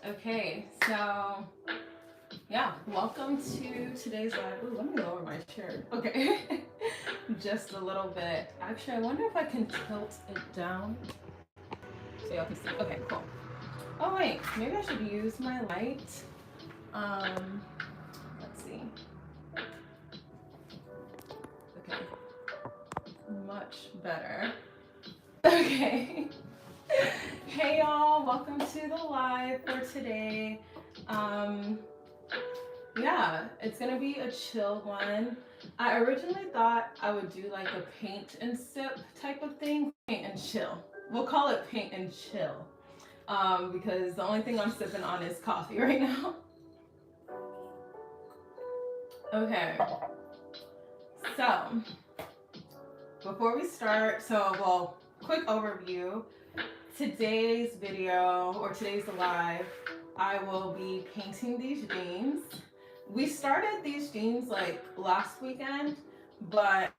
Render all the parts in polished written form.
Okay, so yeah, welcome to today's live. Ooh, let me lower my chair. Okay, just a little bit. Actually, I wonder if I can tilt it down so y'all can see. Okay, cool. Oh wait, maybe I should use my light. Um, let's see. Okay, much better. Okay. Hey y'all, welcome to the live for today. Um, yeah, it's gonna be a chill one. I originally thought I would do like a paint and sip type of thing, paint and chill. We'll call it paint and chill, because the only thing I'm sipping on is coffee right now. Okay, so before we start, quick overview. Today's video or today's live, I will be painting these jeans. We started these jeans like last weekend, but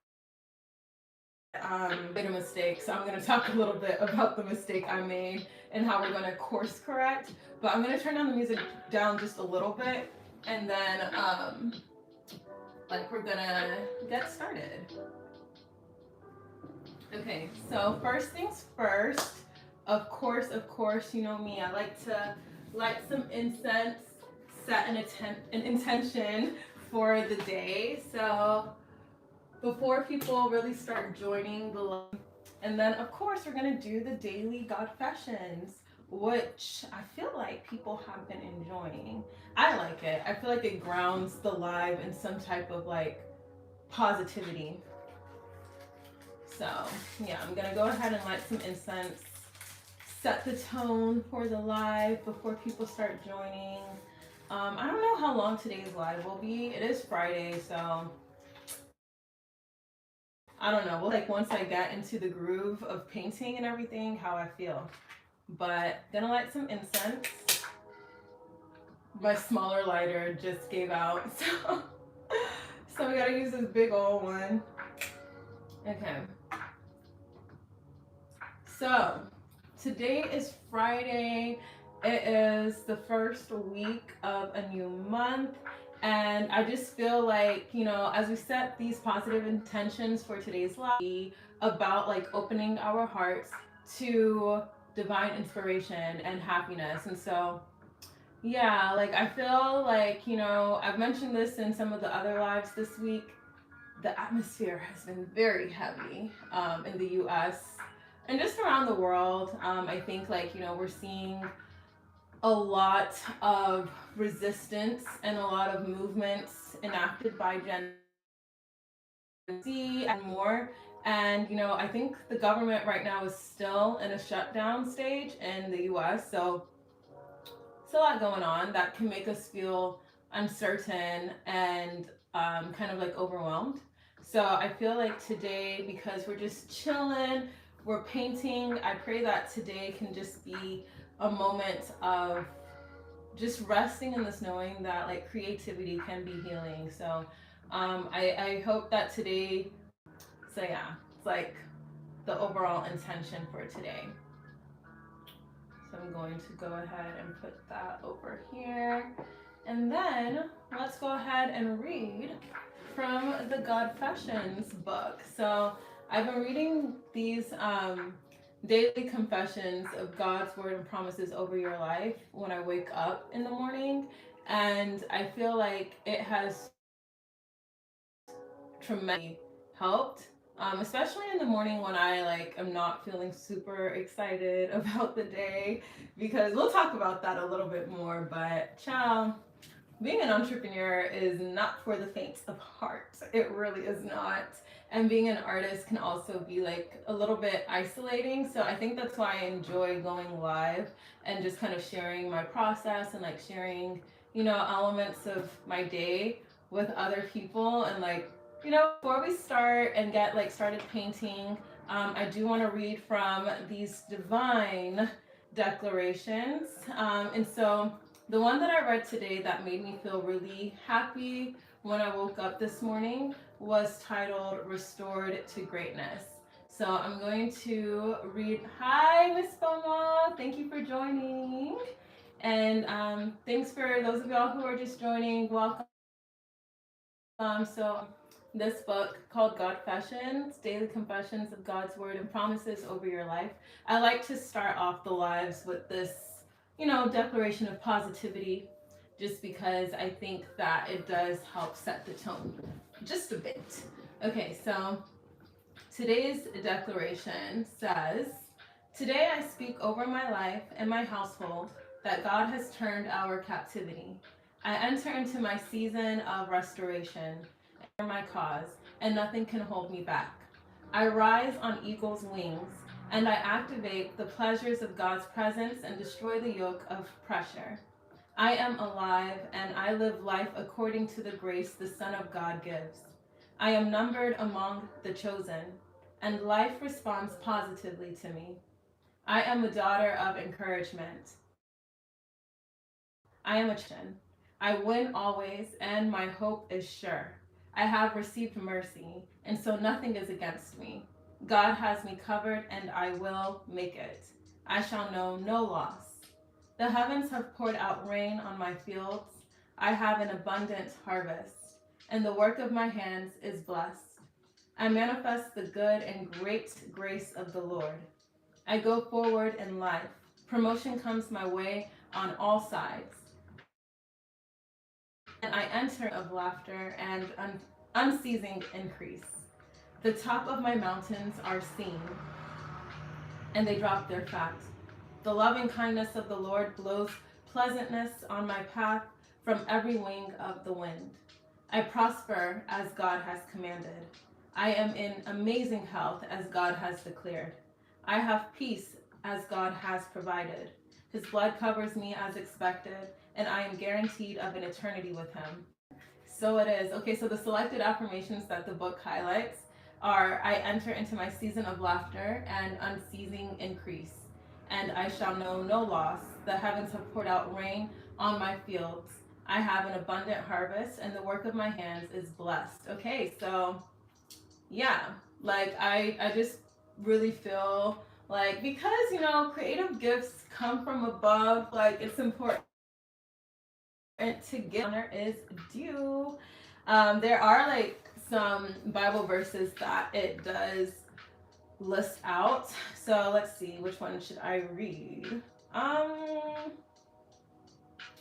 made a mistake. So I'm going to talk a little bit about the mistake I made and how we're going to course correct. But I'm going to turn down the music down just a little bit, and then we're going to get started. Okay, so first things first. Of course, you know me. I like to light some incense, set an intention for the day. So before people really start joining the live, and then of course we're gonna do the daily Godfessions, which I feel like people have been enjoying. I like it. I feel like it grounds the live in some type of like positivity. So yeah, I'm gonna go ahead and light some incense, set the tone for the live before people start joining. I don't know how long today's live will be. It is Friday, so I don't know. Well, like once I get into the groove of painting and everything, how I feel. But gonna light some incense. My smaller lighter just gave out, so we gotta use this big old one. Okay. So today is Friday. It is the first week of a new month. And I just feel like, as we set these positive intentions for today's live, about like opening our hearts to divine inspiration and happiness. And so, yeah, like I feel like, I've mentioned this in some of the other lives this week. The atmosphere has been very heavy in the US and just around the world. I think we're seeing a lot of resistance and a lot of movements enacted by Gen Z and more. And I think the government right now is still in a shutdown stage in the US. So it's a lot going on that can make us feel uncertain and kind of like overwhelmed. So I feel like today, because we're just chilling, we're painting, I pray that today can just be a moment of just resting in this knowing that like creativity can be healing. So I hope that today, so yeah, it's like the overall intention for today. So I'm going to go ahead and put that over here. And then let's go ahead and read from the Godfessions book. So I've been reading these daily confessions of God's word and promises over your life when I wake up in the morning. And I feel like it has tremendously helped. Especially in the morning when I am not feeling super excited about the day, because we'll talk about that a little bit more. But ciao, being an entrepreneur is not for the faint of heart. It really is not. And being an artist can also be like a little bit isolating. So I think that's why I enjoy going live and just kind of sharing my process and like sharing, elements of my day with other people. And before we start and get started painting, I do want to read from these divine declarations. And so the one that I read today that made me feel really happy when I woke up this morning was titled Restored to Greatness. So I'm going to read. Hi, Miss Boma. Thank you for joining. And thanks for those of y'all who are just joining. Welcome. So this book called Godfessions, Daily Confessions of God's Word and Promises over your life. I like to start off the lives with this, declaration of positivity, just because I think that it does help set the tone just a bit. Okay, so today's declaration says, "Today I speak over my life and my household that God has turned our captivity. I enter into my season of restoration for my cause, and nothing can hold me back. I rise on eagle's wings, and I activate the pleasures of God's presence and destroy the yoke of pressure. I am alive, and I live life according to the grace the Son of God gives. I am numbered among the chosen, and life responds positively to me. I am a daughter of encouragement. I am a Christian. I win always, and my hope is sure. I have received mercy, and so nothing is against me. God has me covered, and I will make it. I shall know no loss. The heavens have poured out rain on my fields. I have an abundant harvest, and the work of my hands is blessed. I manifest the good and great grace of the Lord. I go forward in life. Promotion comes my way on all sides. And I enter of laughter and unceasing increase. The top of my mountains are seen, and they drop their fat. The loving kindness of the Lord blows pleasantness on my path from every wing of the wind. I prosper as God has commanded. I am in amazing health as God has declared. I have peace as God has provided. His blood covers me as expected, and I am guaranteed of an eternity with him. So it is. Okay, so the selected affirmations that the book highlights are: I enter into my season of laughter and unceasing increase, and I shall know no loss. The heavens have poured out rain on my fields. I have an abundant harvest, and the work of my hands is blessed. Okay, so yeah, like I just really feel like, because creative gifts come from above, like it's important to give honor is due. There are like some Bible verses that it does list out. So let's see, which one should I read?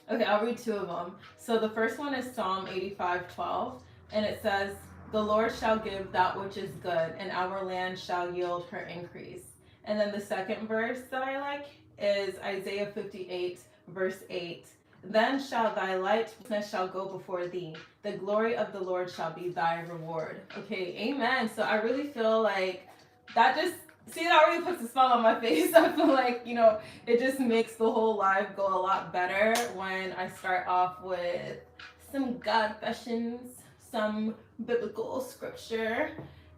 Okay, I'll read two of them. So the first one is Psalm 85:12, and it says, "The Lord shall give that which is good, and our land shall yield her increase." And then the second verse that I like is Isaiah 58, verse 8. "Then shall thy lightness shall go before thee. The glory of the Lord shall be thy reward." Okay, amen. So I really feel like that just, see, that already puts a smile on my face. I feel like, it just makes the whole live go a lot better when I start off with some Godfessions, some biblical scripture.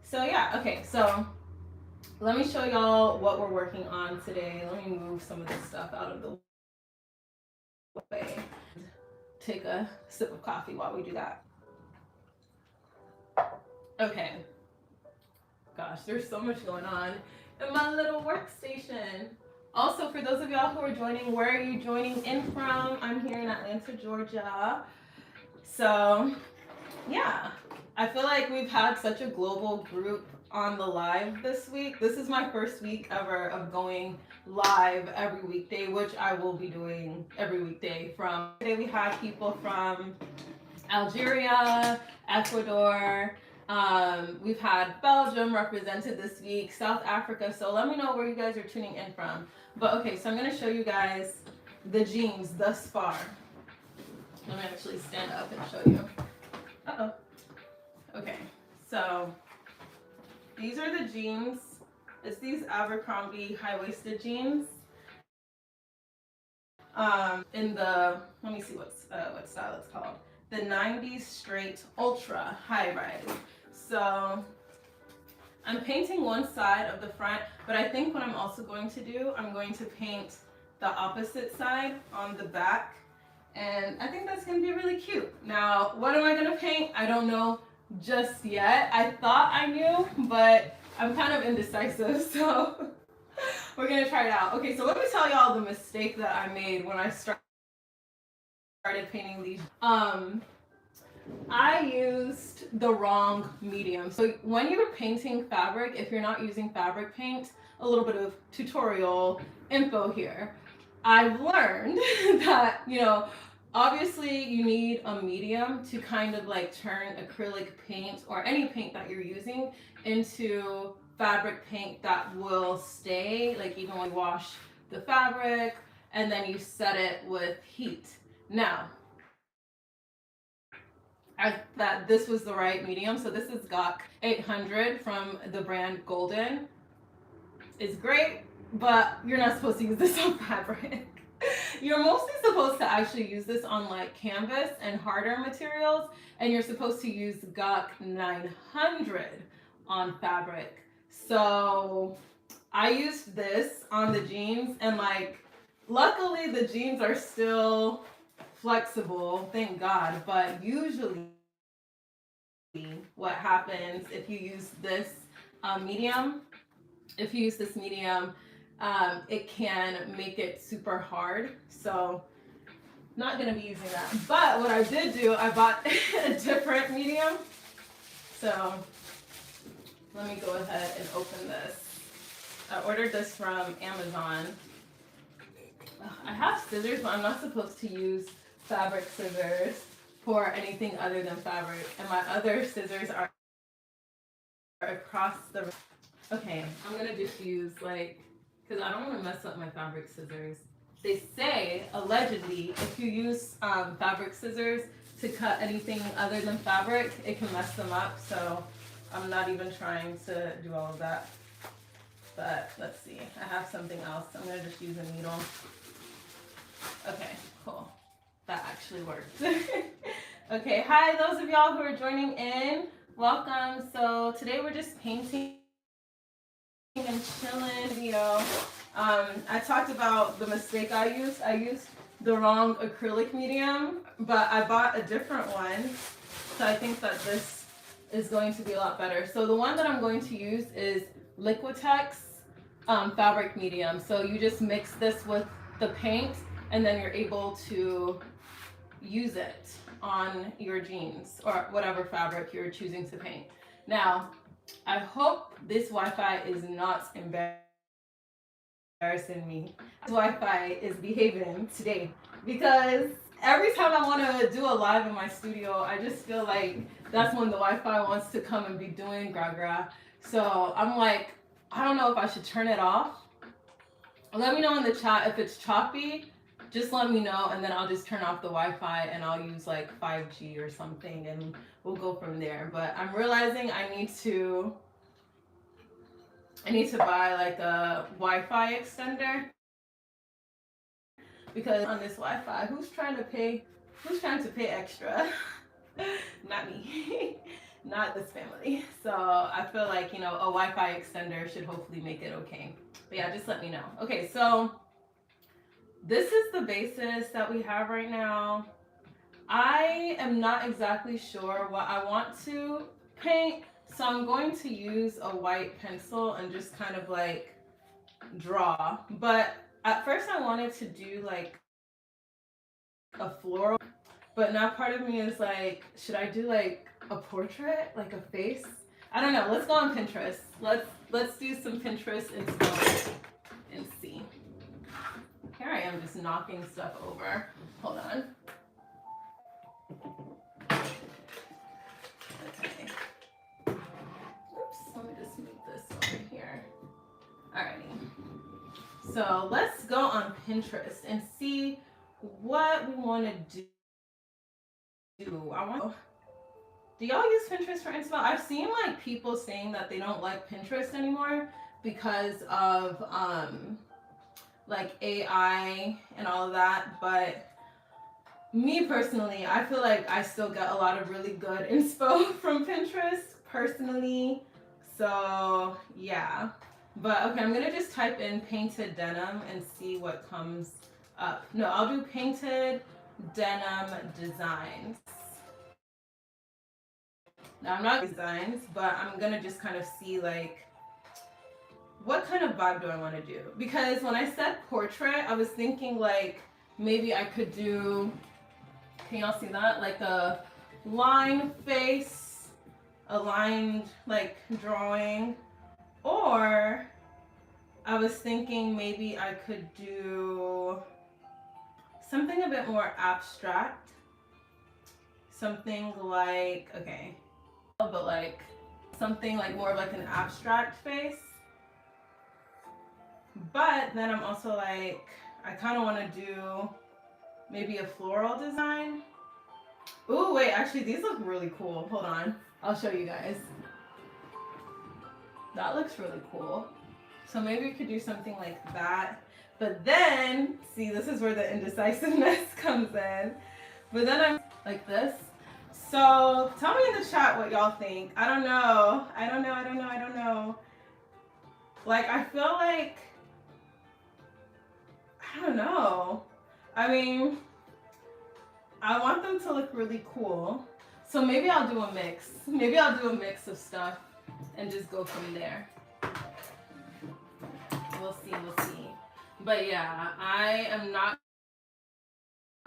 So yeah, okay, so let me show y'all what we're working on today. Let me move some of this stuff out of the way. Take a sip of coffee while we do that. Okay. Gosh, there's so much going on in my little workstation. Also, for those of y'all who are joining, where are you joining in from? I'm here in Atlanta, Georgia. So, yeah, I feel like we've had such a global group on the live this week. This is my first week ever of going live every weekday, which I will be doing every weekday. From today, we had people from Algeria, Ecuador. We've had Belgium represented this week, South Africa. So let me know where you guys are tuning in from. But okay, so I'm going to show you guys the jeans thus far. Let me actually stand up and show you. Uh-oh. Okay, so these are the jeans. It's these Abercrombie high-waisted jeans. In the, let me see what style it's called. The 90s straight ultra high rise. So I'm painting one side of the front, but I think what I'm also going to do, I'm going to paint the opposite side on the back. And I think that's going to be really cute. Now, what am I going to paint? I don't know just yet. I thought I knew, but I'm kind of indecisive, so we're going to try it out. Okay, so let me tell y'all the mistake that I made when I started started painting these. I used the wrong medium. So when you're painting fabric, if you're not using fabric paint, a little bit of tutorial info here. I've learned that, obviously you need a medium to kind of like turn acrylic paint or any paint that you're using into fabric paint that will stay, like even when you wash the fabric and then you set it with heat. Now, that this was the right medium. So this is GOC 800 from the brand Golden. It's great, but you're not supposed to use this on fabric. You're mostly supposed to actually use this on like canvas and harder materials, and you're supposed to use GOC 900 on fabric. So I used this on the jeans, and like luckily the jeans are still flexible, thank God, but usually what happens if you use this medium, it can make it super hard. So not gonna be using that. But what I did do, I bought a different medium. So let me go ahead and open this. I ordered this from Amazon. I have scissors, but I'm not supposed to use fabric scissors for anything other than fabric. And my other scissors are across the... Okay, I'm gonna just use because I don't want to mess up my fabric scissors. They say, allegedly, if you use fabric scissors to cut anything other than fabric, it can mess them up. So I'm not even trying to do all of that. But let's see, I have something else. I'm gonna just use a needle. Okay, cool. That actually worked. Okay, hi those of y'all who are joining in. Welcome. So today we're just painting and chilling video. I talked about the mistake I used. I used the wrong acrylic medium, but I bought a different one. So I think that this is going to be a lot better. So the one that I'm going to use is Liquitex fabric medium. So you just mix this with the paint and then you're able to use it on your jeans or whatever fabric you're choosing to paint. Now, I hope this Wi-Fi is not embarrassing me. This Wi-Fi is behaving today because every time I want to do a live in my studio, I just feel like that's when the Wi-Fi wants to come and be doing gra-gra. So I'm like, I don't know if I should turn it off. Let me know in the chat if it's choppy. Just let me know, and then I'll just turn off the Wi-Fi and I'll use like 5G or something, and we'll go from there. But I'm realizing I need to buy like a Wi-Fi extender, because on this Wi-Fi, who's trying to pay extra? Not me. Not this family. So I feel like, a Wi-Fi extender should hopefully make it okay. But yeah, just let me know. Okay, so this is the basis that we have right now. I am not exactly sure what I want to paint, so I'm going to use a white pencil and just kind of like draw. But at first I wanted to do like a floral, but now part of me is like, should I do like a portrait, like a face? I don't know. Let's go on Pinterest. Let's do some Pinterest inspo and see. Here I am just knocking stuff over. Hold on. Okay. Oops, let me just move this over here. Alrighty. So let's go on Pinterest and see what we want to do. Do y'all use Pinterest for inspo? I've seen like people saying that they don't like Pinterest anymore because of like AI and all of that, but me personally, I feel like I still get a lot of really good inspo from Pinterest personally. So yeah, but okay, I'm gonna just type in painted denim and see what comes up. No, I'll do painted denim designs. Now I'm not designs, but I'm gonna just kind of see like what kind of vibe do I want to do? Because when I said portrait, I was thinking like maybe I could do Can y'all see that? Like a line face, aligned like drawing. Or I was thinking maybe I could do something a bit more abstract. Something like, okay, but like something like more of like an abstract face. But then I'm also like, I kind of want to do maybe a floral design. Ooh, wait, actually these look really cool. Hold on, I'll show you guys. That looks really cool. So maybe we could do something like that. But then, see, this is where the indecisiveness comes in. But then I'm like this. So tell me in the chat what y'all think. I don't know. I don't know. Like, I feel like, I don't know. I mean, I want them to look really cool. So maybe I'll do a mix. Maybe I'll do a mix of stuff and just go from there. We'll see. But yeah, I am not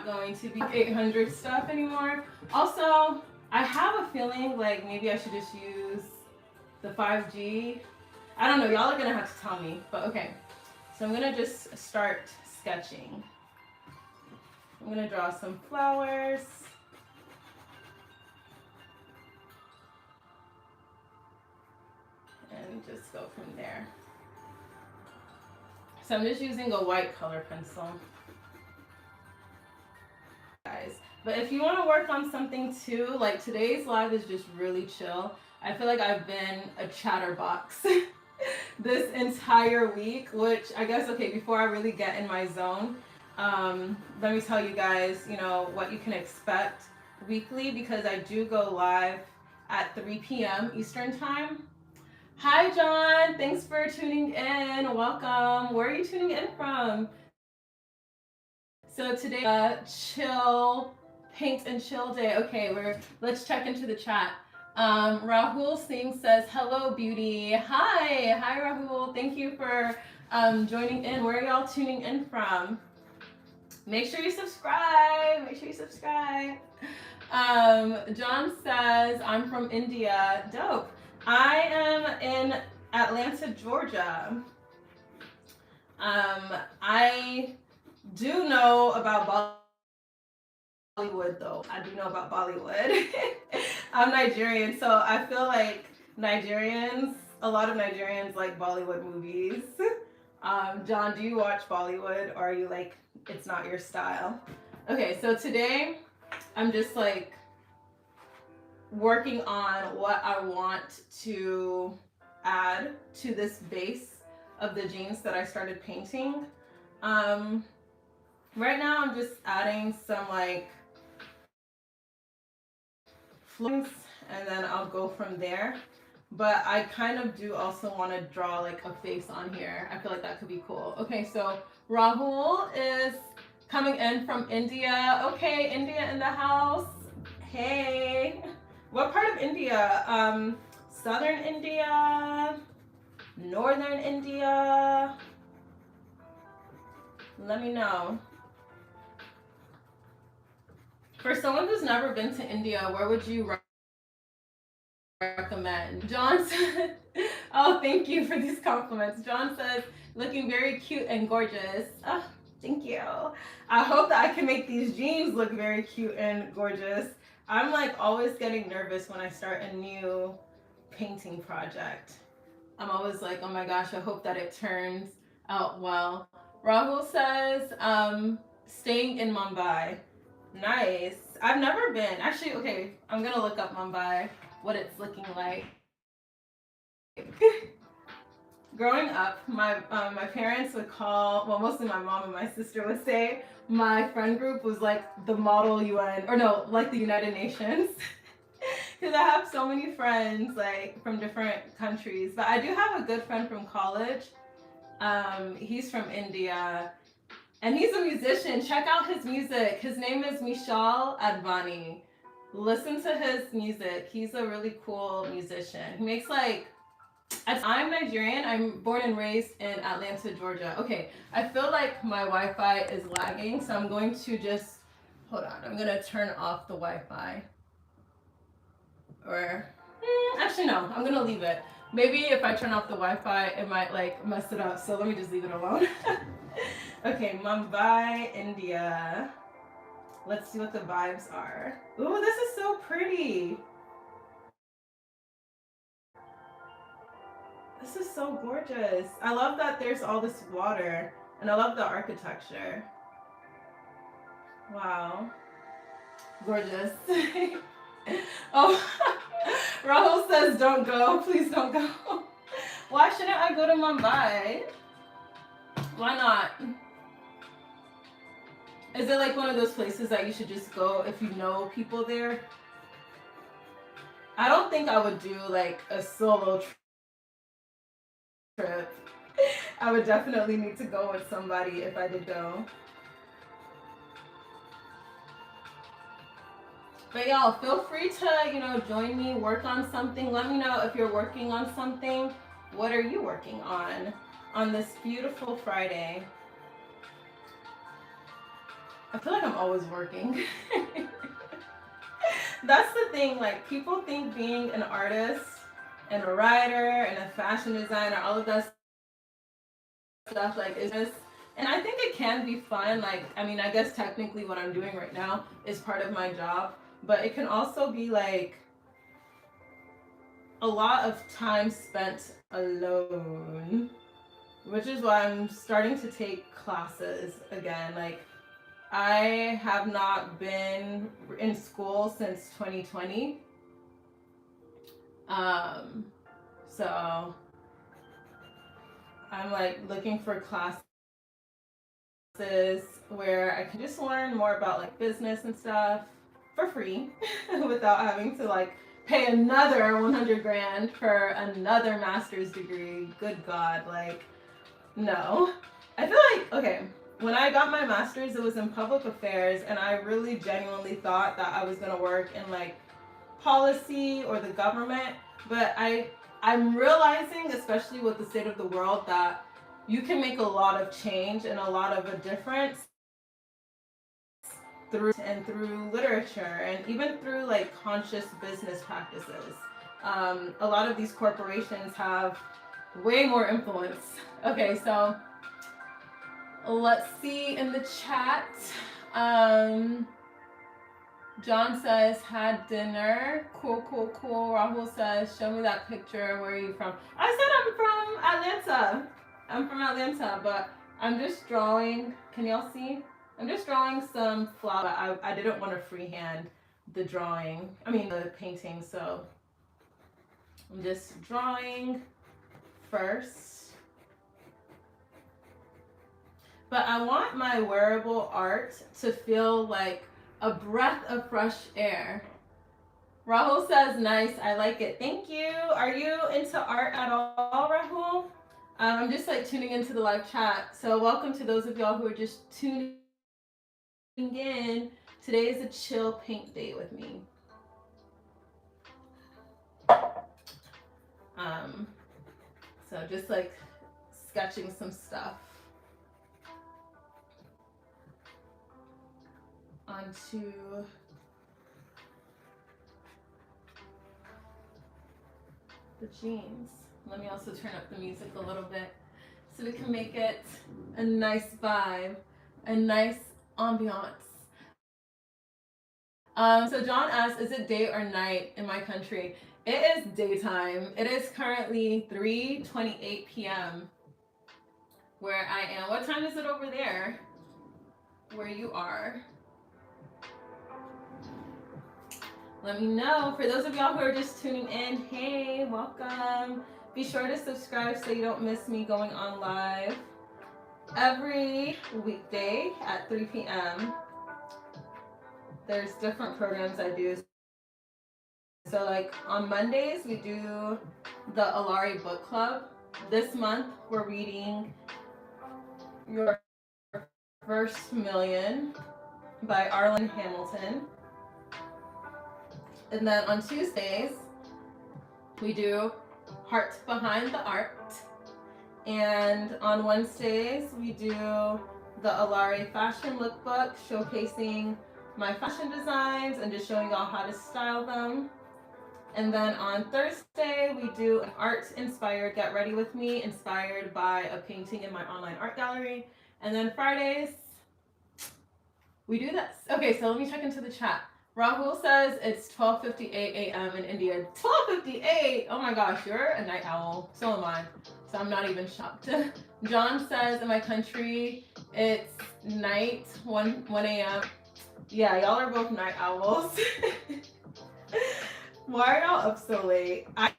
going to be 800 stuff anymore. Also, I have a feeling like maybe I should just use the 5G. I don't know, y'all are gonna have to tell me, but okay. So I'm gonna just start sketching. I'm gonna draw some flowers. And just go from there. So I'm just using a white color pencil. Guys, but if you want to work on something too, like today's live is just really chill. I feel like I've been a chatterbox this entire week, which I guess, okay, before I really get in my zone, let me tell you guys, you know, what you can expect weekly, because I do go live at 3 p.m. Eastern time. Hi, John. Thanks for tuning in. Welcome. Where are you tuning in from? So today, chill, paint and chill day. Okay, let's check into the chat. Rahul Singh says, hello, beauty. Hi, Rahul. Thank you for joining in. Where are y'all tuning in from? Make sure you subscribe. John says, I'm from India. Dope. I am in Atlanta, Georgia. I do know about Bollywood, though. I do know about Bollywood. I'm Nigerian, so I feel like a lot of Nigerians like Bollywood movies. John, do you watch Bollywood, or are you like, it's not your style? Okay, so today I'm just like working on what I want to add to this base of the jeans that I started painting. Right now I'm just adding some like flowers, and then I'll go from there. But I kind of do also want to draw like a face on here. I feel like that could be cool. Okay, so Rahul is coming in from India. Okay, India in the house. Hey. What part of India? Southern India? Northern India? Let me know. For someone who's never been to India, where would you recommend? John said, oh, thank you for these compliments. John says, looking very cute and gorgeous. Oh, thank you. I hope that I can make these jeans look very cute and gorgeous. I'm like always getting nervous when I start a new painting project. I'm always like, oh my gosh, I hope that it turns out well. Rahul says, staying in Mumbai. Nice. I've never been. Actually, okay, I'm gonna look up Mumbai, what it's looking like. Growing up, my parents would call, well, mostly my mom and my sister would say, my friend group was like the model UN, or no, like the United Nations. Because I have so many friends like from different countries. But I do have a good friend from college. He's from India. And he's a musician. Check out his music. His name is Mishal Advani. Listen to his music. He's a really cool musician. He makes like, I'm Nigerian. I'm born and raised in Atlanta, Georgia. Okay, I feel like my Wi-Fi is lagging, so I'm going to just Hold on, I'm gonna turn off the Wi-Fi. Or, actually no, I'm gonna leave it. Maybe if I turn off the Wi-Fi, it might like mess it up. So let me just leave it alone. Okay, Mumbai, India. Let's see what the vibes are. Ooh, this is so pretty. This is so gorgeous. I love that there's all this water, and I love the architecture. Wow. Gorgeous. Oh, Rahul says don't go. Please don't go. Why shouldn't I go to Mumbai? Why not? Is it like one of those places that you should just go if you know people there? I don't think I would do like a solo trip. I would definitely need to go with somebody if I did go. But y'all, feel free to, join me, work on something. Let me know if you're working on something. What are you working on this beautiful Friday? I feel like I'm always working. That's the thing, like people think being an artist and a writer and a fashion designer, all of that stuff, like is just, and I think it can be fun. Like, I mean, I guess technically what I'm doing right now is part of my job, but it can also be like a lot of time spent alone, which is why I'm starting to take classes again. Like, I have not been in school since 2020. So I'm like looking for classes where I can just learn more about like business and stuff for free without having to like pay another 100 grand for another master's degree. Good God, like, no. I feel like, okay, when I got my master's, it was in public affairs, and I really genuinely thought that I was gonna work in like policy or the government, but I'm realizing, especially with the state of the world, that you can make a lot of change and a lot of a difference through literature and even through like conscious business practices. A lot of these corporations have way more influence. Okay, so let's see in the chat. John says, had dinner. Cool, cool, cool. Rahul says, show me that picture. Where are you from? I said I'm from Atlanta. I'm from Atlanta, but I'm just drawing. Can y'all see? I'm just drawing some flower. I didn't want to freehand the the painting, so I'm just drawing first. But I want my wearable art to feel like a breath of fresh air. Rahul says, nice, I like it. Thank you. Are you into art at all, Rahul? I'm just like tuning into the live chat. So welcome to those of y'all who are just tuning in. Today is a chill paint day with me. So just like sketching some stuff onto the jeans. Let me also turn up the music a little bit so we can make it a nice vibe, a nice ambiance. So John asks, is it day or night in my country? It is daytime. It is currently 3:28 p.m. where I am. What time is it over there where you are? Let me know. For those of y'all who are just tuning in, hey, welcome. Be sure to subscribe so you don't miss me going on live every weekday at 3 p.m. There's different programs I do. So like on Mondays, we do the ALAERE Book Club. This month, we're reading Your First Million by Arlen Hamilton. And then on Tuesdays, we do Heart Behind the Art. And on Wednesdays, we do the ALAERE Fashion Lookbook, showcasing my fashion designs and just showing y'all how to style them. And then on Thursday, we do an art inspired get ready with me, inspired by a painting in my online art gallery. And then Fridays, we do this. Okay, so let me check into the chat. Rahul says it's 12:58 a.m. in India. 12:58? Oh my gosh, you're a night owl. So am I. So I'm not even shocked. John says in my country, it's night, 1 a.m. Yeah, y'all are both night owls. Why are y'all up so late? I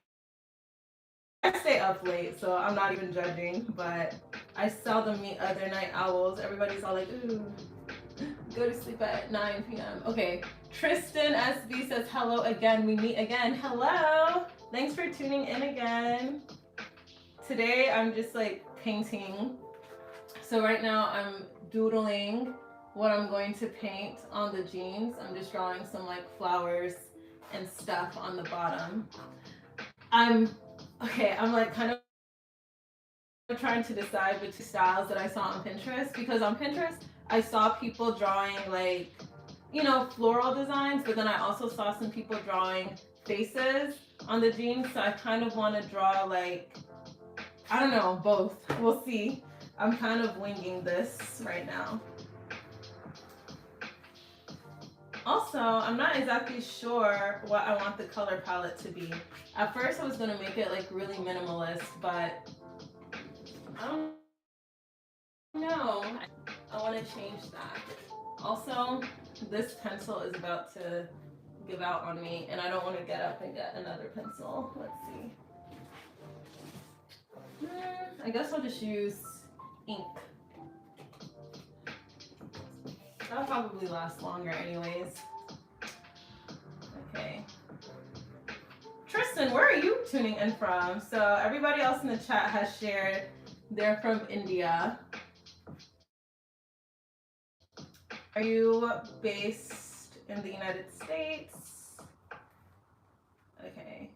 stay up late, so I'm not even judging, but I seldom meet other night owls. Everybody's all like, ooh, go to sleep at 9 p.m. Okay, Tristan SB says hello again. We meet again. Hello. Thanks for tuning in again. Today I'm just like painting. So right now I'm doodling what I'm going to paint on the jeans. I'm just drawing some like flowers and stuff on the bottom. I'm like kind of trying to decide between styles that I saw on Pinterest, because on Pinterest I saw people drawing like, you know, floral designs, but then I also saw some people drawing faces on the jeans. So I kind of want to draw like, I don't know, both. We'll see. I'm kind of winging this right now. Also, I'm not exactly sure what I want the color palette to be. At first I was going to make it like really minimalist, but I don't know. I want to change that. Also, this pencil is about to give out on me, and I don't want to get up and get another pencil. Let's see. I guess I'll just use ink. That'll probably last longer anyways. Okay. Tristan, where are you tuning in from? So everybody else in the chat has shared they're from India. Are you based in the United States? Okay.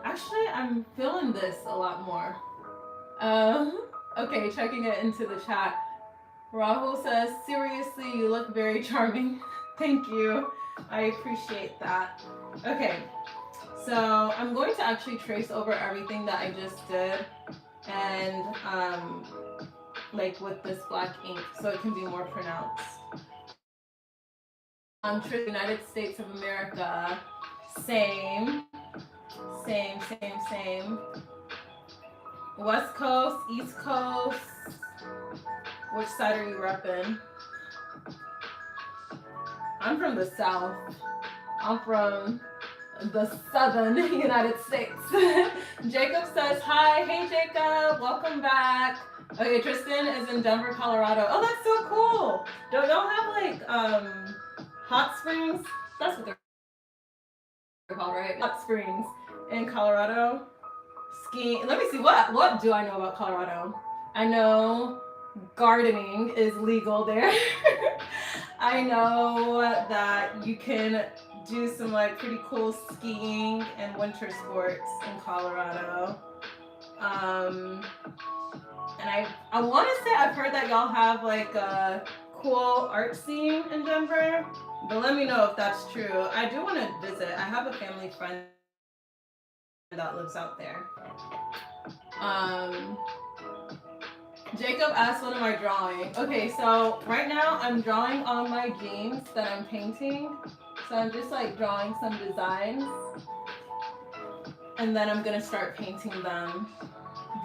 Actually, I'm feeling this a lot more. Okay, checking it into the chat. Rahul says, seriously, you look very charming. Thank you. I appreciate that. Okay, so I'm going to actually trace over everything that I just did, and like with this black ink, so it can be more pronounced. United States of America, same. West Coast, East Coast. Which side are you repping? I'm from the South. I'm from the Southern United States. Jacob says, hi. Hey, Jacob. Welcome back. Okay, Tristan is in Denver, Colorado. Oh, that's so cool. Don't y'all have like hot springs? That's what they're called, right? Hot springs in Colorado. Skiing. Let me see. What do I know about Colorado? I know gardening is legal there. I know that you can do some like pretty cool skiing and winter sports in Colorado. And I want to say I've heard that y'all have like a cool art scene in Denver, but let me know if that's true. I do want to visit. I have a family friend that lives out there. Jacob asked, what am I drawing? Okay, so right now I'm drawing on my jeans that I'm painting. So I'm just like drawing some designs, and then I'm gonna start painting them.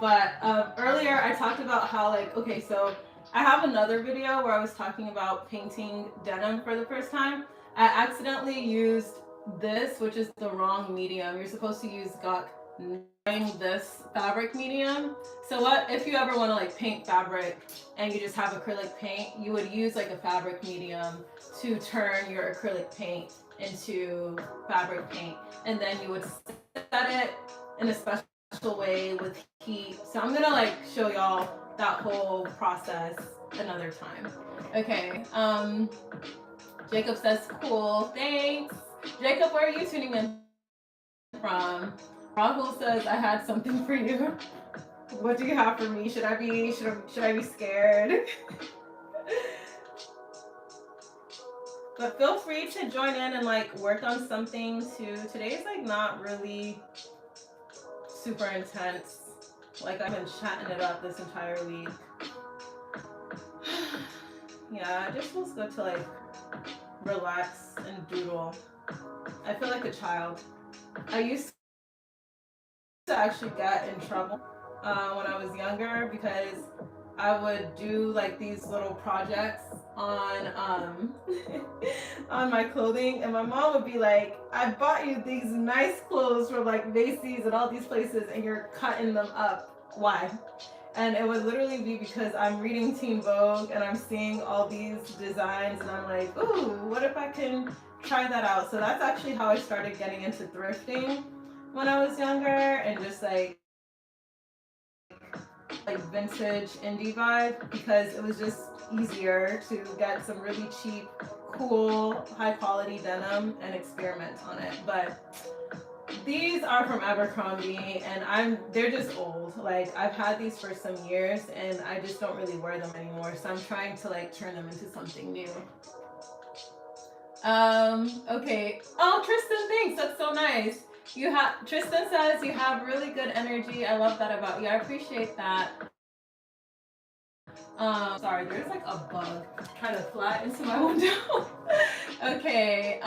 But earlier I talked about how like, okay, so I have another video where I was talking about painting denim for the first time. I accidentally used this, which is the wrong medium. You're supposed to use Gok this fabric medium. So what if you ever want to like paint fabric and you just have acrylic paint, you would use like a fabric medium to turn your acrylic paint into fabric paint, and then you would set it in a special way with heat. So I'm gonna like show y'all that whole process another time. Okay, Jacob says cool, thanks. Jacob, where are you tuning in from? Rahul says, I had something for you. What do you have for me? Should I be scared? But feel free to join in and like work on something too. Today's like not really super intense. Like I've been chatting it up this entire week. Yeah, it just feels good to like relax and doodle. I feel like a child. I used to actually get in trouble when I was younger because I would do like these little projects on on my clothing, and my mom would be like, "I bought you these nice clothes from like Macy's and all these places, and you're cutting them up. Why?" And it would literally be because I'm reading Teen Vogue and I'm seeing all these designs, and I'm like, "Ooh, what if I can try that out?" So that's actually how I started getting into thrifting when I was younger, and just like vintage indie vibe, because it was just easier to get some really cheap, cool, high quality denim and experiment on it. But these are from Abercrombie, and they're just old. Like I've had these for some years and I just don't really wear them anymore. So I'm trying to like turn them into something new. Okay. Oh, Tristan, thanks. That's so nice. Tristan says you have really good energy. I love that about you. I appreciate that. Sorry, there's like a bug trying to fly into my window. Okay.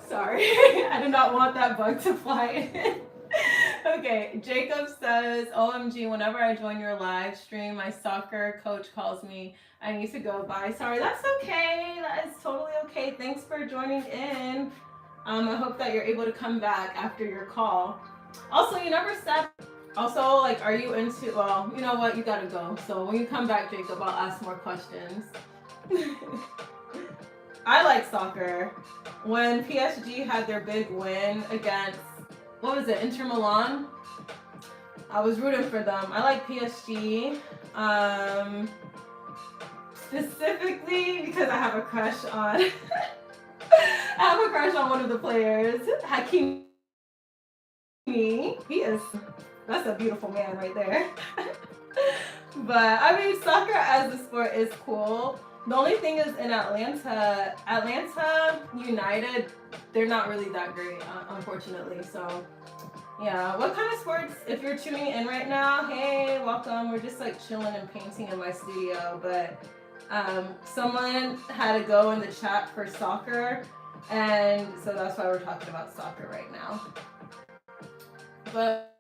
Sorry, I did not want that bug to fly in. Okay, Jacob says, OMG, whenever I join your live stream, my soccer coach calls me. I need to go. Bye. Sorry, that's okay. That is totally okay. Thanks for joining in. I hope that you're able to come back after your call. Also, you never said, also, like, are you into, well, you know what? You gotta go. So when you come back, Jacob, I'll ask more questions. I like soccer. When PSG had their big win against, what was it, Inter Milan? I was rooting for them. I like PSG. Specifically because I have a crush on I have a crush on one of the players, Hakimi. That's a beautiful man right there. But I mean, soccer as a sport is cool. The only thing is in Atlanta United, they're not really that great, unfortunately. So yeah, what kind of sports, if you're tuning in right now, hey, welcome. We're just like chilling and painting in my studio, but someone had to go in the chat for soccer, and so that's why we're talking about soccer right now. But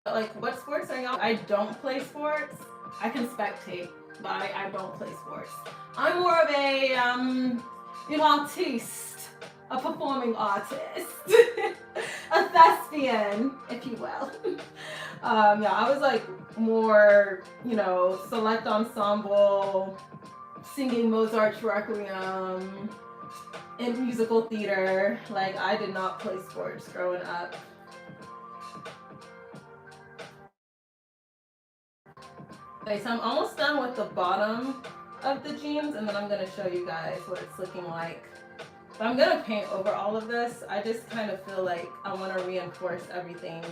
like, what sports are y'all? I don't play sports. I can spectate, but I don't play sports. I'm more of a an artiste, a performing artist, a thespian, if you will. Yeah, I was like more, select ensemble, singing Mozart's Requiem, in musical theater. Like, I did not play sports growing up. Okay, so I'm almost done with the bottom of the jeans, and then I'm going to show you guys what it's looking like. But I'm going to paint over all of this. I just kind of feel like I want to reinforce everything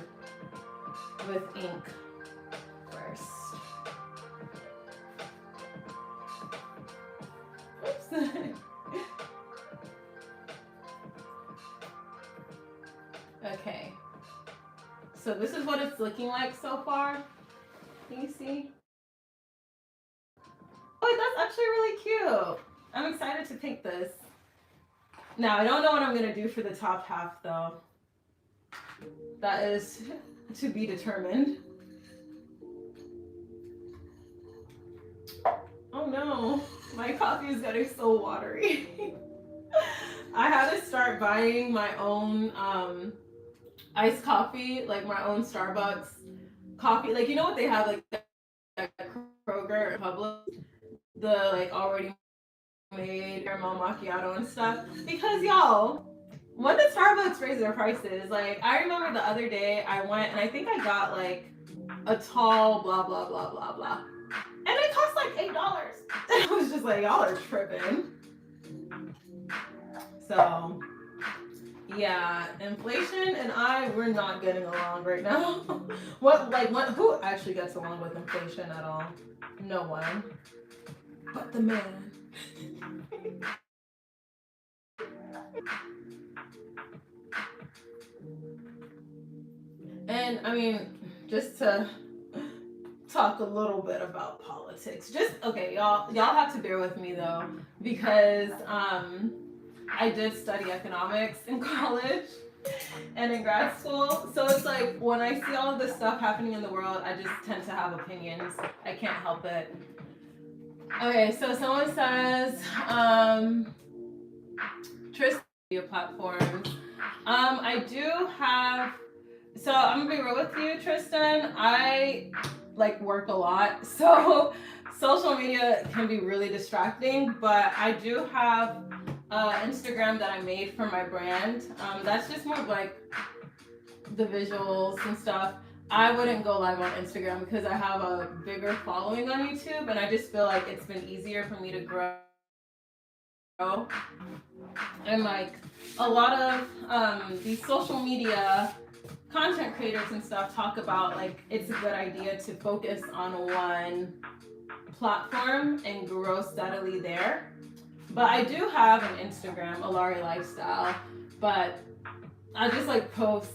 with ink first. Oops. Okay. So this is what it's looking like so far. Can you see? Oh, that's actually really cute. I'm excited to pick this. Now, I don't know what I'm going to do for the top half, though. That is to be determined. Oh no, my coffee is getting so watery. I had to start buying my own iced coffee, like my own Starbucks coffee. Like, you know what they have, like at Kroger and Publix? The like already made caramel macchiato and stuff. Because y'all, when did Starbucks raise their prices? Like, I remember the other day I went and I think I got like a tall blah blah blah blah blah, and it cost like $8. I was just like, y'all are tripping. So Yeah, inflation and we're not getting along right now. Who actually gets along with inflation at all? No one. But the man. And I mean, just to talk a little bit about politics. Just okay, y'all have to bear with me though, because I did study economics in college and in grad school. So it's like when I see all of this stuff happening in the world, I just tend to have opinions. I can't help it. Okay, so someone says, Tristan media platforms. I do have. So I'm gonna be real with you, Tristan. I work a lot, so social media can be really distracting. But I do have Instagram that I made for my brand. That's just more of the visuals and stuff. I wouldn't go live on Instagram because I have a bigger following on YouTube, and I just feel like it's been easier for me to grow. And a lot of these social media content creators and stuff talk about it's a good idea to focus on one platform and grow steadily there. But I do have an Instagram, Alaere Lifestyle, but I just post,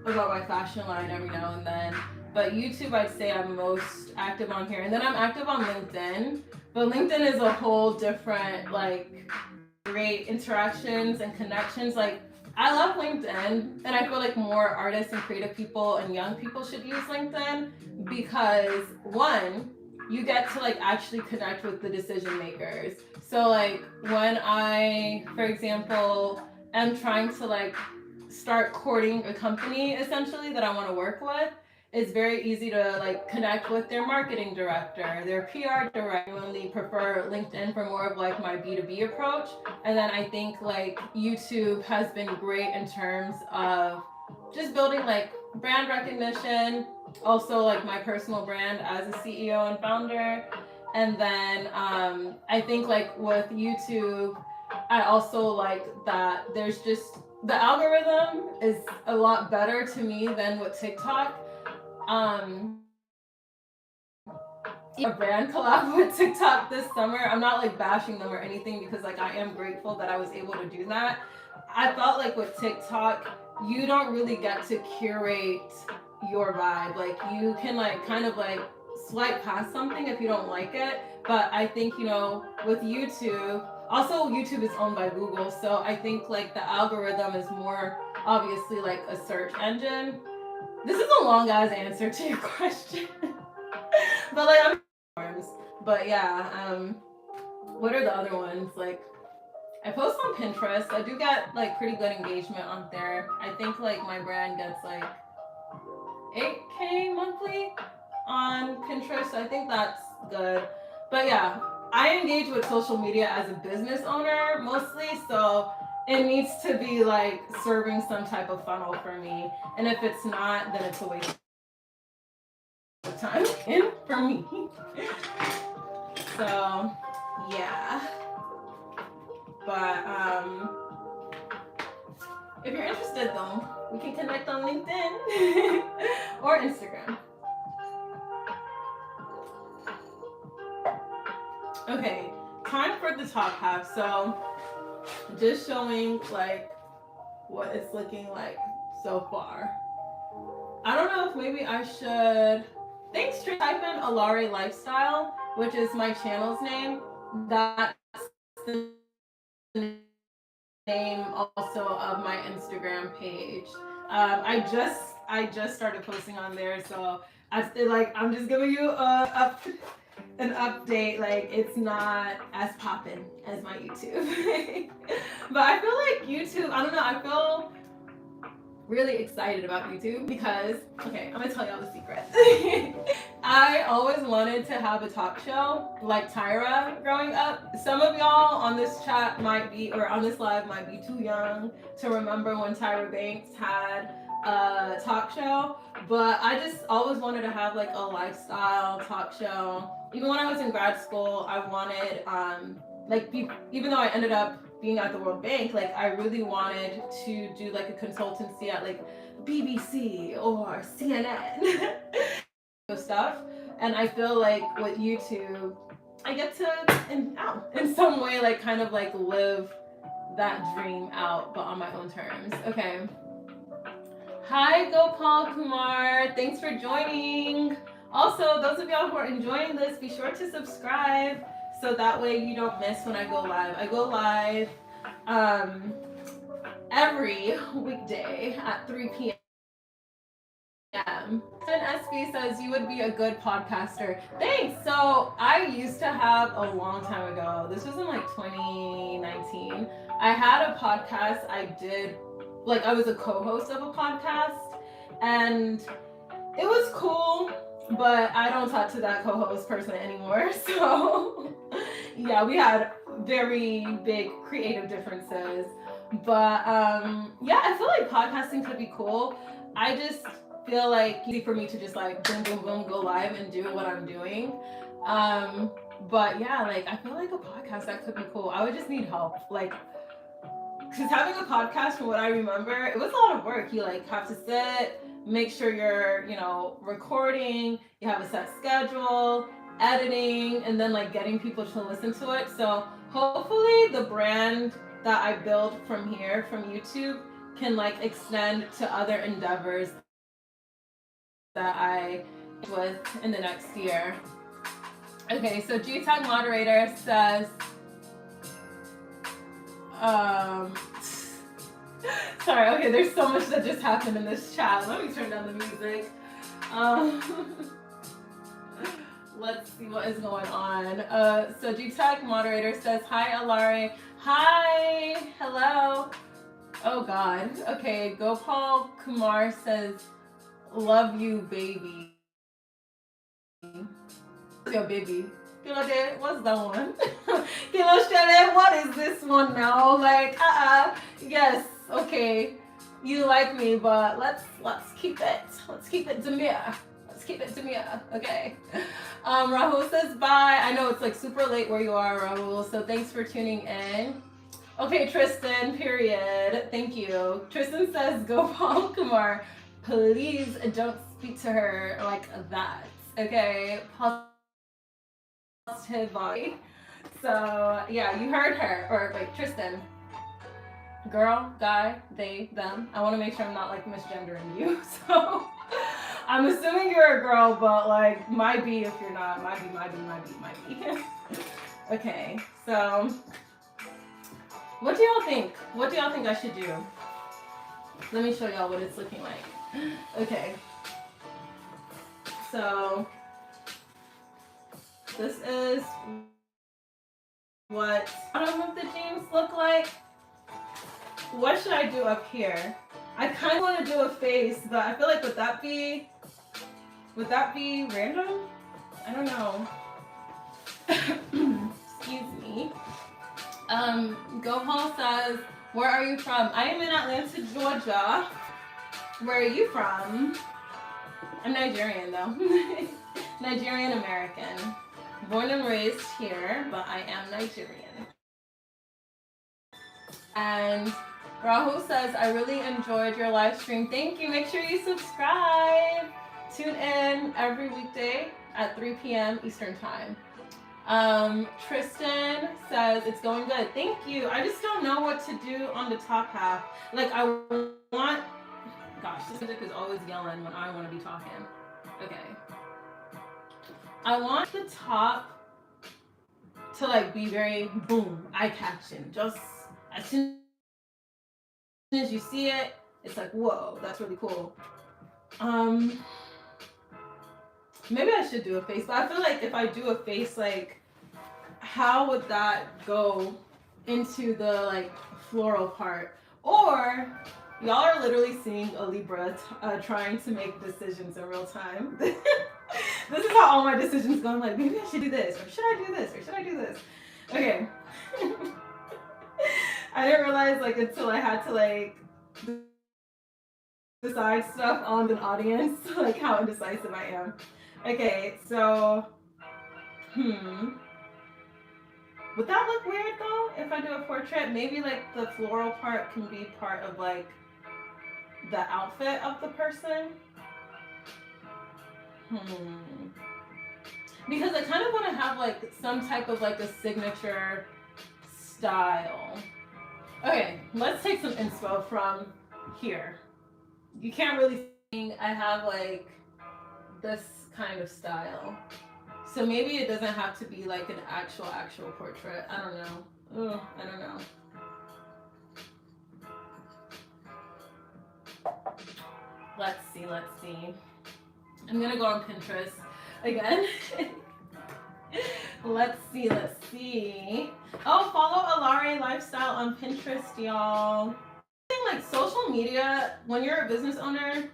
about my fashion line every now and then. But YouTube, I'd say I'm most active on here. And then I'm active on LinkedIn. But LinkedIn is a whole different, great interactions and connections. I love LinkedIn, and I feel like more artists and creative people and young people should use LinkedIn because, one, you get to actually connect with the decision makers. So when I, for example, am trying to start courting a company essentially that I want to work with, it's very easy to connect with their marketing director, their PR director. I really prefer LinkedIn for more of my B2B approach. And then I think YouTube has been great in terms of just building brand recognition, also my personal brand as a CEO and founder. And then I think with YouTube, I also like that there's just the algorithm is a lot better to me than with TikTok. A brand collab with TikTok this summer. I'm not bashing them or anything because I am grateful that I was able to do that. I felt with TikTok, you don't really get to curate your vibe. You can kind of swipe past something if you don't like it. But I think with YouTube, also YouTube is owned by Google, so I think the algorithm is more obviously a search engine. This is a long ass answer to your question. But but yeah, what are the other ones? I post on Pinterest. I do get pretty good engagement on there. I think my brand gets 8K monthly on Pinterest. So I think that's good. But yeah, I engage with social media as a business owner mostly, so it needs to be serving some type of funnel for me. And if it's not, then it's a waste of time in for me. So yeah. But if you're interested though, we can connect on LinkedIn or Instagram. Okay, time for the top half. So just showing what it's looking like so far. I don't know if maybe I should type in Alaere Lifestyle, which is my channel's name. That's the name also of my Instagram page. I just started posting on there, so I'm just giving you an update. It's not as poppin' as my YouTube. But I feel YouTube, I don't know, I feel really excited about YouTube because, okay, I'm gonna tell y'all the secret. I always wanted to have a talk show like Tyra growing up. Some of y'all on this chat might be, or on this live might be too young to remember when Tyra Banks had a talk show, but I just always wanted to have a lifestyle talk show. Even when I was in grad school, I wanted, even though I ended up being at the World Bank, like I really wanted to do like a consultancy at like BBC or CNN stuff. And I feel like with YouTube, I get to in some way like kind of like live that dream out, but on my own terms. Okay. Hi, Gopal Kumar. Thanks for joining. Also, those of y'all who are enjoying this, be sure to subscribe so that way you don't miss when I go live. I go live every weekday at 3 p.m. And SB says you would be a good podcaster. Thanks. So I used to have a long time ago. This was in like 2019. I had a podcast. I did like I was a co-host of a podcast, and it was cool. But I don't talk to that co-host person anymore. So yeah, we had very big creative differences. But yeah, I feel like podcasting could be cool. I just feel like easy for me to just like boom boom boom go live and do what I'm doing. But yeah, like I feel like a podcast that could be cool. I would just need help. Like because having a podcast, from what I remember, it was a lot of work. You like have to sit, make sure you're, you know, recording, you have a set schedule, editing, and then like getting people to listen to it. So hopefully the brand that I build from here, from YouTube, can like extend to other endeavors that I with in the next year. Okay, so GTAG moderator says, sorry, okay, there's so much that just happened in this chat. Let me turn down the music. Let's see what is going on. So GTAG moderator says, hi, Alaere. Hi, hello. Oh God, okay, Gopal Kumar says, love you, baby. Your baby. Kilode, what's that one? Kilode, what is this one now? Like, yes, okay. You like me, but let's keep it. Let's keep it demure. Let's keep it demure. Okay. Rahul says bye. I know it's like super late where you are, Rahul. So thanks for tuning in. Okay, Tristan, period. Thank you. Tristan says, Gopal Kumar, please don't speak to her like that. Okay. Positive vibe. So yeah, you heard her. Or wait, Tristan. Girl, guy, they, them. I want to make sure I'm not like misgendering you. So I'm assuming you're a girl, but like might be if you're not. Might be. Okay, so what do y'all think? What do y'all think I should do? Let me show y'all what it's looking like. Okay. So this is what bottom of the jeans look like. What should I do up here? I kind of want to do a face, but I feel like would that be random? I don't know. Excuse me. Gohal says, where are you from? I am in Atlanta, Georgia. Where are you from? I'm Nigerian though. Nigerian American. Born and raised here, but I am Nigerian. And Rahul says, I really enjoyed your live stream. Thank you. Make sure you subscribe. Tune in every weekday at 3 p.m. Eastern Time. Tristan says, it's going good. Thank you. I just don't know what to do on the top half. Like, I want... Gosh, this music is always yelling when I want to be talking. Okay. I want the top to, like, be very, boom, eye-catching. Just as soon as you see it, it's like, whoa, that's really cool. Maybe I should do a face, but I feel like if I do a face, like, how would that go into the, like, floral part? Or, y'all are literally seeing a Libra trying to make decisions in real time. This is how all my decisions go. I'm like, maybe I should do this, or should I do this, or should I do this? Okay. I didn't realize, like, until I had to, like, decide stuff on an audience, like, how indecisive I am. Okay, so, Would that look weird though if I do a portrait? Maybe like the floral part can be part of like the outfit of the person. Because I kind of want to have like some type of like a signature style. Okay, let's take some inspo from here. You can't really see I have like this kind of style. So maybe it doesn't have to be like an actual portrait. I don't know. Ugh, I don't know. Let's see. I'm gonna go on Pinterest again. Let's see. Oh, follow Alaere Lifestyle on Pinterest, y'all. Like social media, when you're a business owner,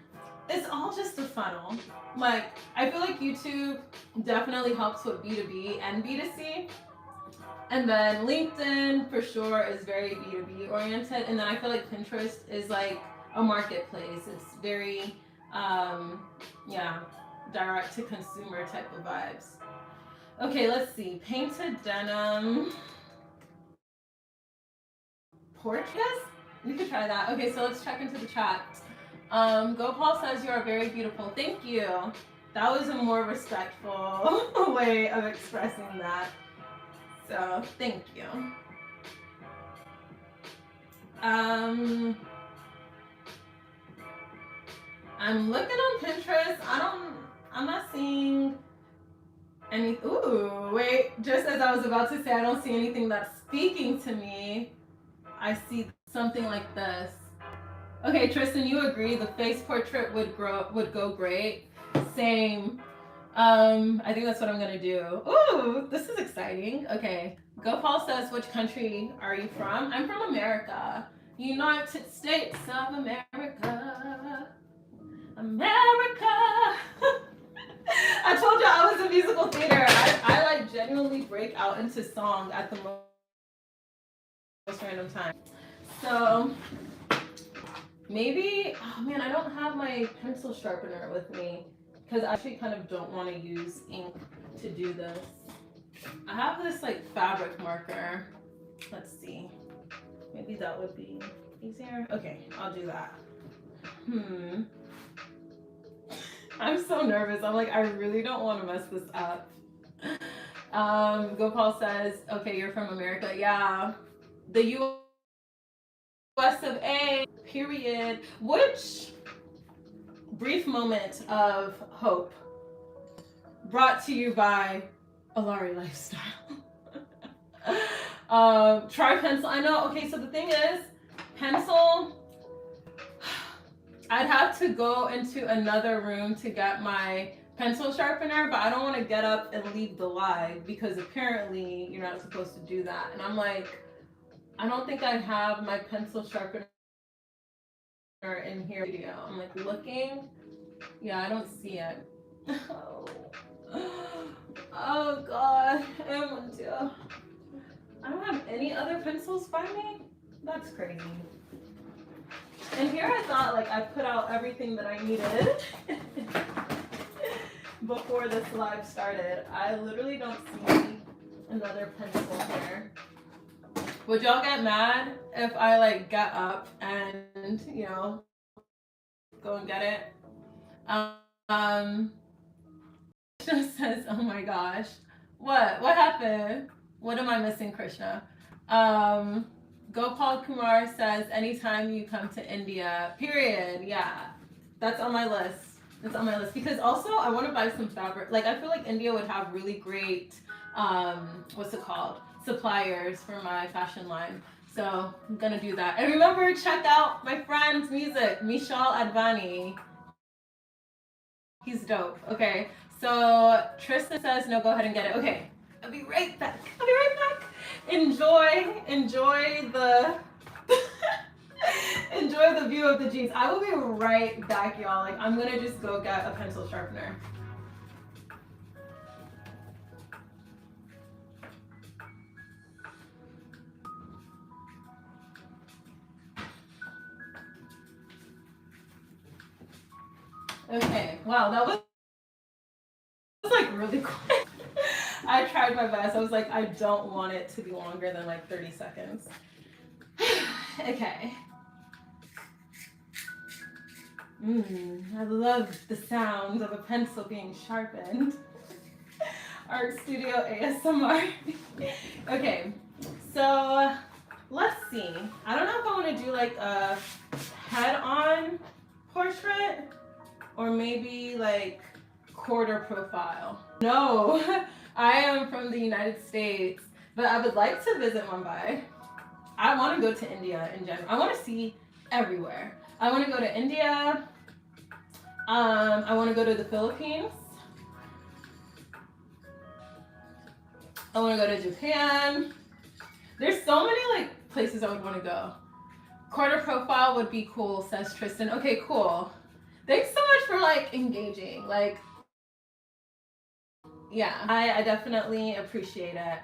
it's all just a funnel. Like, I feel like YouTube definitely helps with B2B and B2C. And then LinkedIn for sure is very B2B oriented. And then I feel like Pinterest is like a marketplace. It's very, direct to consumer type of vibes. Okay, let's see. Painted denim. Portraits? We could try that. Okay, so let's check into the chat. Gopal says you are very beautiful. Thank you. That was a more respectful way of expressing that. So thank you. I'm looking on Pinterest. I'm not seeing any. Ooh, wait. Just as I was about to say, I don't see anything that's speaking to me. I see something like this. Okay, Tristan, you agree the face portrait would go great. Same. I think that's what I'm gonna do. Ooh, this is exciting. Okay. Gopal says, which country are you from? I'm from America. United States of America. America. I told you I was in musical theater. I like genuinely break out into song at the most random time. So maybe, oh man, I don't have my pencil sharpener with me because I actually kind of don't want to use ink to do this. I have this like fabric marker. Let's see. Maybe that would be easier. Okay, I'll do that. I'm so nervous. I'm like, I really don't want to mess this up. Gopal says, okay, you're from America. Yeah. The US of A, period. Which brief moment of hope brought to you by Alaere Lifestyle. Try pencil. I know. Okay, so the thing is, pencil, I'd have to go into another room to get my pencil sharpener, but I don't want to get up and leave the live because apparently you're not supposed to do that. And I'm like, I don't think I have my pencil sharpener in here. I'm like looking. Yeah, I don't see it. Oh God. I don't have any other pencils by me? That's crazy. And here I thought like I put out everything that I needed before this live started. I literally don't see another pencil here. Would y'all get mad if I like get up and, you know, go and get it? Krishna says, oh my gosh. What happened? What am I missing, Krishna? Gopal Kumar says, anytime you come to India, period. Yeah, that's on my list. It's on my list because also I want to buy some fabric. Like I feel like India would have really great, what's it called? Suppliers for my fashion line. So I'm gonna do that. And remember, check out my friend's music, Mishal Advani. He's dope. Okay, so Tristan says, no, go ahead and get it. Okay, I'll be right back. Enjoy the enjoy the view of the jeans. I will be right back, y'all. Like I'm gonna just go get a pencil sharpener. Okay, wow, that was like really quick. I tried my best. I was like, I don't want it to be longer than like 30 seconds. Okay. I love the sound of a pencil being sharpened. Art Studio ASMR. Okay, so let's see. I don't know if I want to do like a head-on portrait or maybe like quarter profile. No, I am from the United States, but I would like to visit Mumbai. I want to go to India in general. I want to see everywhere. I want to go to India. I want to go to the Philippines. I want to go to Japan. There's so many like places I would want to go. Quarter profile would be cool, says Tristan. Okay, cool. Thanks so much for like engaging. Like, yeah, I definitely appreciate it.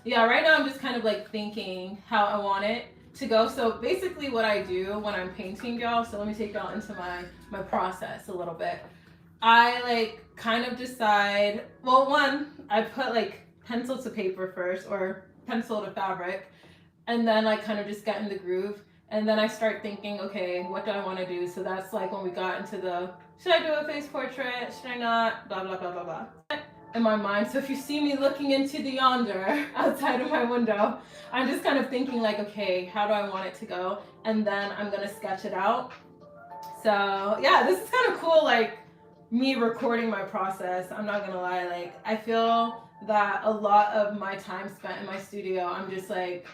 Yeah, right now I'm just kind of like thinking how I want it to go. So basically what I do when I'm painting, y'all, so let me take y'all into my process a little bit. I like kind of decide, well, one, I put like pencil to paper first or pencil to fabric, and then I kind of just get in the groove. And then I start thinking, okay, what do I want to do? So that's like when we got into the, should I do a face portrait? Should I not? Blah, blah, blah, blah, blah. In my mind. So if you see me looking into the yonder outside of my window, I'm just kind of thinking like, okay, how do I want it to go? And then I'm going to sketch it out. So yeah, this is kind of cool, like me recording my process. I'm not going to lie. Like I feel that a lot of my time spent in my studio, I'm just like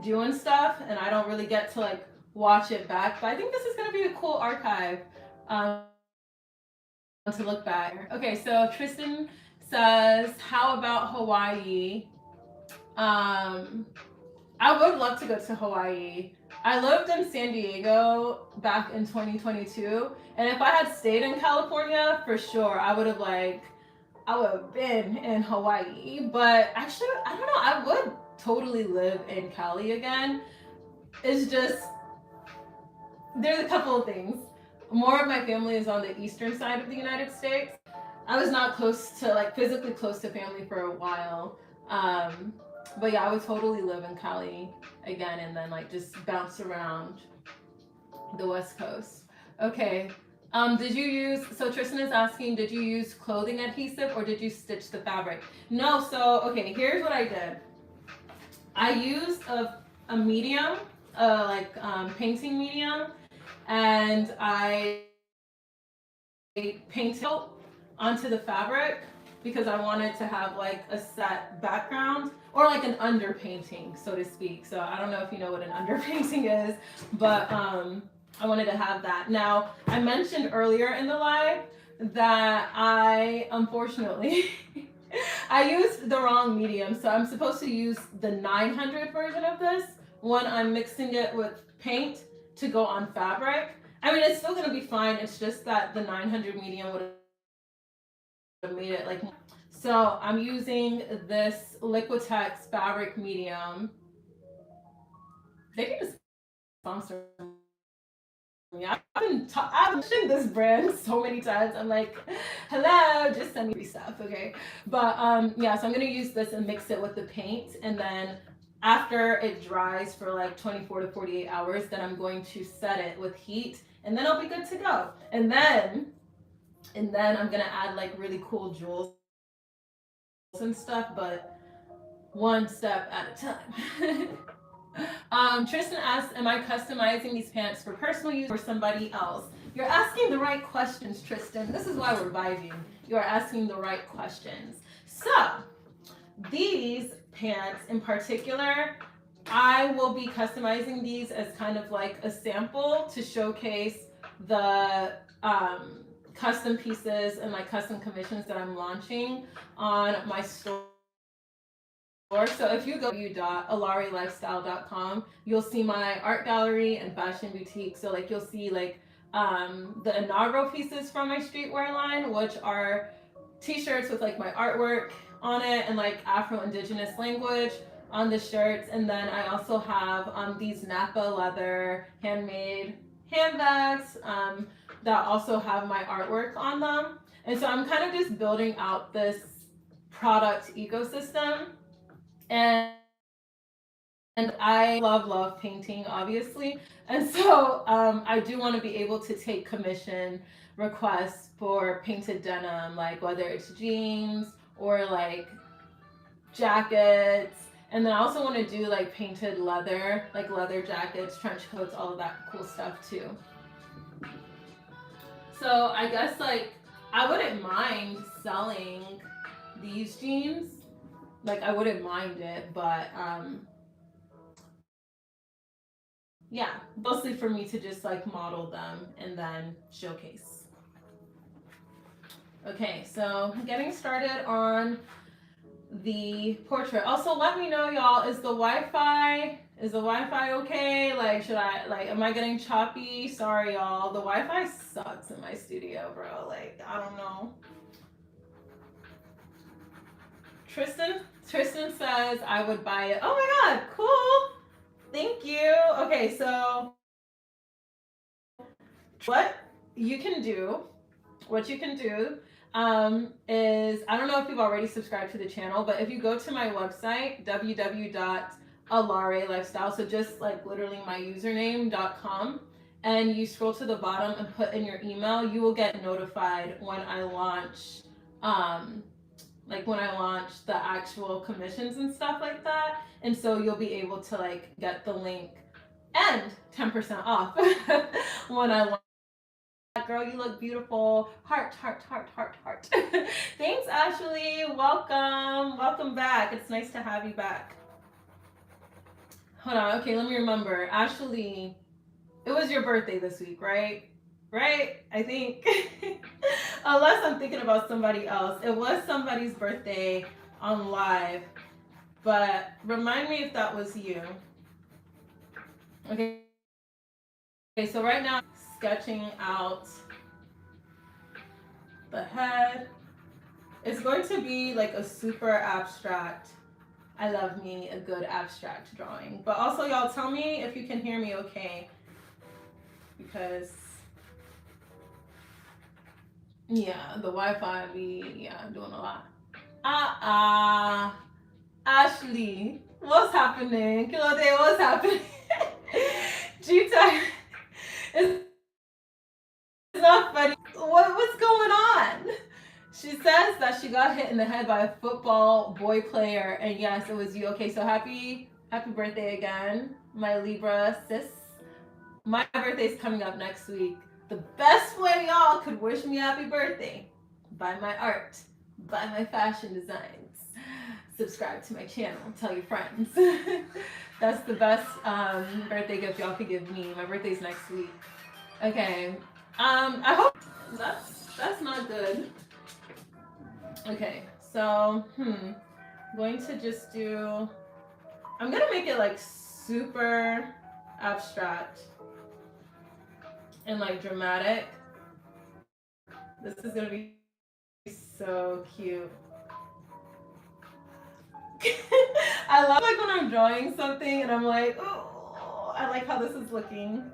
doing stuff and I don't really get to like watch it back. But I think this is going to be a cool archive to look back. Okay, so Tristan says, how about Hawaii? I would love to go to Hawaii. I lived in San Diego back in 2022, and if I had stayed in California, for sure, I would have been in Hawaii. But actually, I don't know, I would totally live in Cali again. It's just, there's a couple of things. More of my family is on the eastern side of the United States. I was not close to, like, physically close to family for a while. But yeah, I would totally live in Cali again and then like just bounce around the West Coast. Okay. Did you use, so Tristan is asking, did you use clothing adhesive or did you stitch the fabric? No, so, okay, here's what I did. I used a medium, painting medium, and I painted onto the fabric because I wanted to have like a set background or like an underpainting, so to speak. So I don't know if you know what an underpainting is, but I wanted to have that. Now, I mentioned earlier in the live that I, unfortunately, I used the wrong medium. So I'm supposed to use the 900 version of this when I'm mixing it with paint to go on fabric. I mean, it's still gonna be fine. It's just that the 900 medium would have made it like, so I'm using this Liquitex fabric medium. They can just sponsor me. I've mentioned this brand so many times. I'm like, hello, just send me free stuff, okay? But yeah, so I'm gonna use this and mix it with the paint, and then after it dries for like 24 to 48 hours, then I'm going to set it with heat, and then I'll be good to go. And then I'm gonna add like really cool jewels and stuff, but one step at a time. Tristan asks, am I customizing these pants for personal use or somebody else? You're asking the right questions, Tristan. This is why we're vibing. You are asking the right questions. So, these pants in particular, I will be customizing these as kind of like a sample to showcase the custom pieces and like custom commissions that I'm launching on my store. So if you go to alaerelifestyle.com, you'll see my art gallery and fashion boutique. So like you'll see like the inaugural pieces from my streetwear line, which are t-shirts with like my artwork on it and like Afro-Indigenous language on the shirts. And then I also have these Napa leather handmade handbags that also have my artwork on them. And so I'm kind of just building out this product ecosystem. And I love painting, obviously. And so I do want to be able to take commission requests for painted denim, like whether it's jeans or like jackets. And then I also want to do like painted leather, like leather jackets, trench coats, all of that cool stuff too. So I guess like I wouldn't mind selling these jeans. Like I wouldn't mind it, but yeah, mostly for me to just like model them and then showcase. Okay, so getting started on the portrait. Also, let me know, y'all, is the Wi-Fi okay? Like, should I, like, am I getting choppy? Sorry, y'all. The Wi-Fi sucks in my studio, bro. Like, I don't know. Tristan says I would buy it. Oh my god, cool. Thank you. Okay, so what you can do is, I don't know if you've already subscribed to the channel, but if you go to my website, www.Alaere Lifestyle, so just like literally my username.com, and you scroll to the bottom and put in your email, you will get notified when I launch, when I launch the actual commissions and stuff like that. And so you'll be able to like get the link and 10% off when I launch. Girl, you look beautiful. Heart. Thanks, Ashley. Welcome back. It's nice to have you back. Hold on. Okay, let me remember. Ashley, it was your birthday this week, right? Right? I think. Unless I'm thinking about somebody else. It was somebody's birthday on live. But remind me if that was you. Okay. Okay, so right now I'm sketching out the head. It's going to be like a super abstract. I love me a good abstract drawing. But also, y'all, tell me if you can hear me okay. Because, yeah, the Wi-Fi be, doing a lot. Ashley, what's happening? Kilode, what's happening? Gita, it's not funny. What's going on? She says that she got hit in the head by a football boy player, and yes, it was you. Okay, so happy birthday again, my Libra sis. My birthday's coming up next week. The best way y'all could wish me happy birthday: buy my art, buy my fashion designs, subscribe to my channel, tell your friends. That's the best birthday gift y'all could give me. My birthday's next week. Okay. I hope that's not good. Okay, so I'm going to just do, I'm gonna make it like super abstract and like dramatic. This is gonna be so cute. I love like when I'm drawing something and I'm like, oh, I like how this is looking.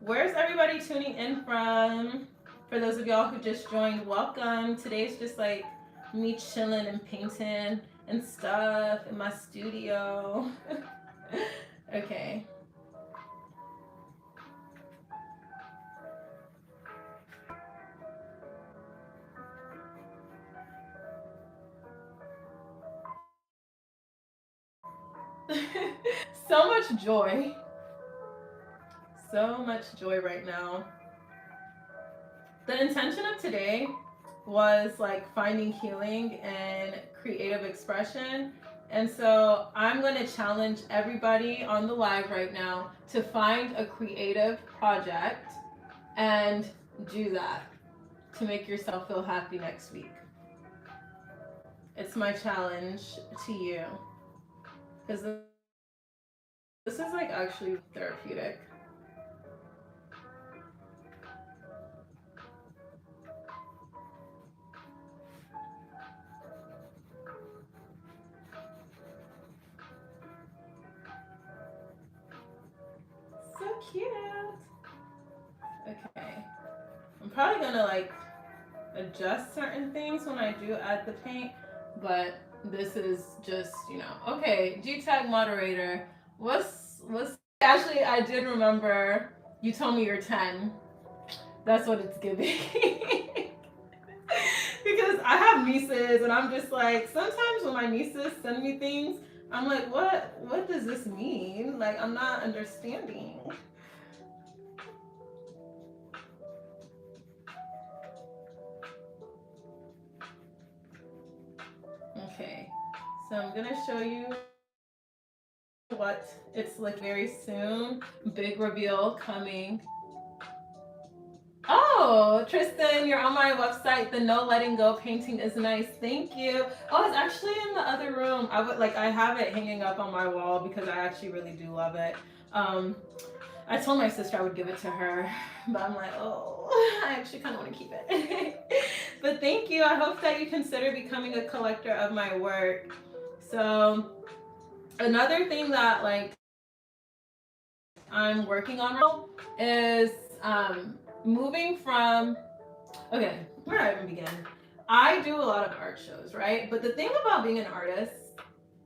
Where's everybody tuning in from? For those of y'all who just joined, welcome. Today's just like me chilling and painting and stuff in my studio. Okay. So much joy. So much joy right now. The intention of today was like finding healing and creative expression. And so I'm going to challenge everybody on the live right now to find a creative project and do that to make yourself feel happy next week. It's my challenge to you. Because this is like actually therapeutic. So cute. probably gonna like adjust certain things when I do add the paint, but this is just, you know, okay, G-Tag moderator. What's actually, I did remember you told me you're 10. That's what it's giving. Because I have nieces and I'm just like, sometimes when my nieces send me things, I'm like, what does this mean? Like, I'm not understanding. Okay, so I'm gonna show you what it's like very soon. Big reveal coming. Oh, Tristan, you're on my website. The No Letting Go painting is nice. Thank you. Oh, it's actually in the other room. I have it hanging up on my wall because I actually really do love it. I told my sister I would give it to her, but I'm like, oh, I actually kind of want to keep it. But thank you. I hope that you consider becoming a collector of my work. So another thing that like I'm working on now is moving from, okay, where do I even begin? I do a lot of art shows, right? But the thing about being an artist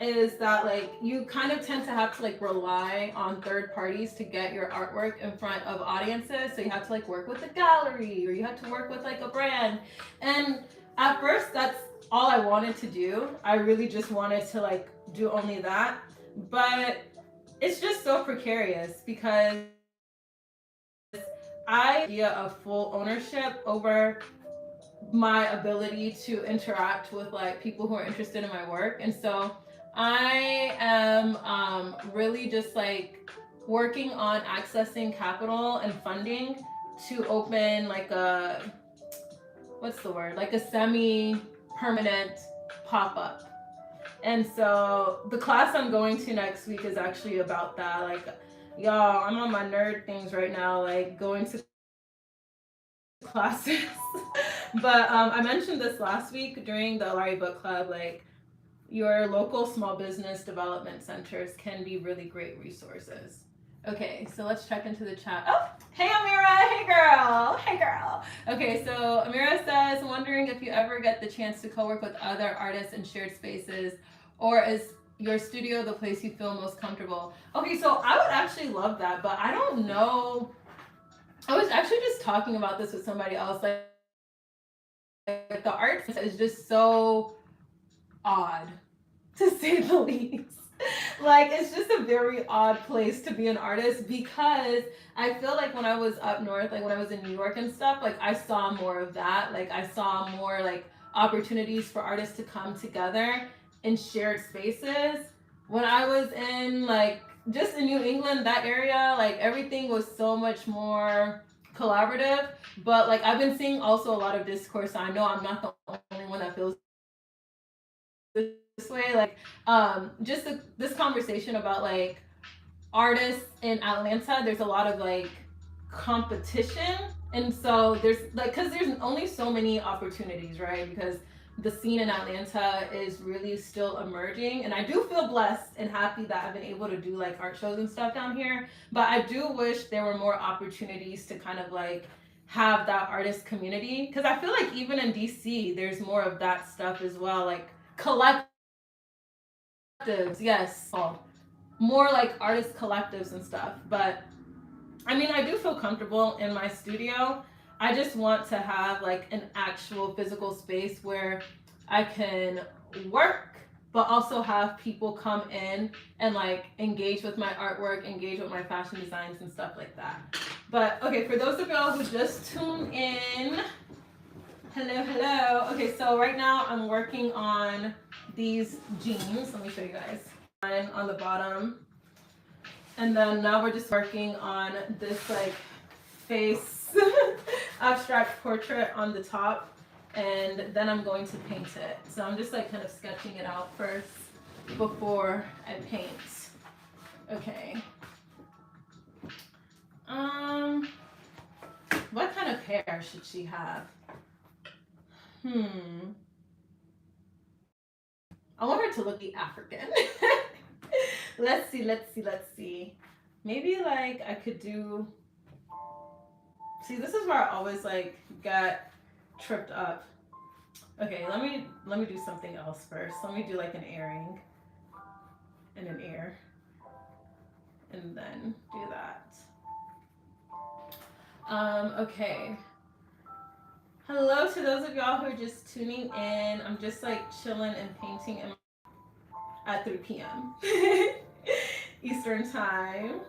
is that like you kind of tend to have to like rely on third parties to get your artwork in front of audiences. So you have to like work with a gallery or you have to work with like a brand. And at first that's all I wanted to do. I really just wanted to like do only that. But it's just so precarious because I idea of full ownership over my ability to interact with like people who are interested in my work. And so I am really just like working on accessing capital and funding to open like a, what's the word, like a semi-permanent pop-up. And so the class I'm going to next week is actually about that. Like, y'all, I'm on my nerd things right now, like going to classes. But I mentioned this last week during the ALAERE Book Club, like your local small business development centers can be really great resources. Okay, so let's check into the chat. Oh, hey Amira, hey girl, hey girl. Okay, so Amira says, wondering if you ever get the chance to co-work with other artists in shared spaces, or is your studio the place you feel most comfortable? Okay, so I would actually love that, but I don't know. I was actually just talking about this with somebody else. Like the art is just so odd, to say the least. Like it's just a very odd place to be an artist because I feel like when I was up north, like when I was in New York and stuff, like I saw more of that. Like I saw more like opportunities for artists to come together in shared spaces. When I was in like just in New England, that area, like everything was so much more collaborative. But like I've been seeing also a lot of discourse. I know I'm not the only one that feels this way, like just this conversation about like artists in Atlanta, there's a lot of like competition, and so there's like, because there's only so many opportunities, right? Because the scene in Atlanta is really still emerging, and I do feel blessed and happy that I've been able to do like art shows and stuff down here, but I do wish there were more opportunities to kind of like have that artist community, because I feel like even in DC there's more of that stuff as well, like collectives, yes, more like artist collectives and stuff. But I mean, I do feel comfortable in my studio. I just want to have like an actual physical space where I can work, but also have people come in and like engage with my artwork, engage with my fashion designs and stuff like that. But okay, for those of y'all who just tuned in, hello. Okay, so right now I'm working on these jeans. Let me show you guys. On the bottom. And then now we're just working on this like face abstract portrait on the top. And then I'm going to paint it. So I'm just like kind of sketching it out first before I paint. Okay. What kind of hair should she have? I want her to look the African. Let's see. Maybe like I could do See, this is where I always like get tripped up. Okay, let me do something else first. Let me do like an earring and an ear, and then do that. Okay. Hello to those of y'all who are just tuning in. I'm just like chilling and painting at 3 p.m. Eastern time.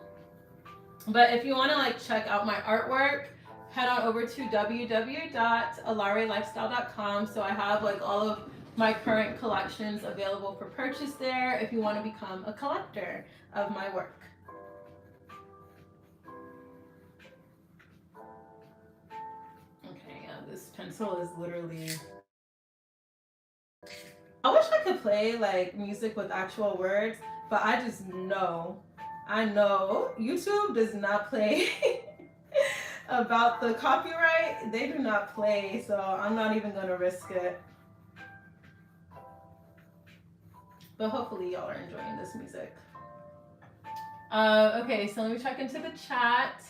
But if you want to like check out my artwork, head on over to www.alaerelifestyle.com. So I have like all of my current collections available for purchase there if you want to become a collector of my work. Okay, yeah, this pencil is literally... I wish I could play like music with actual words, but I just know, I know YouTube does not play about the copyright. They do not play, so I'm not even gonna risk it. But hopefully y'all are enjoying this music. Okay, so let me check into the chat.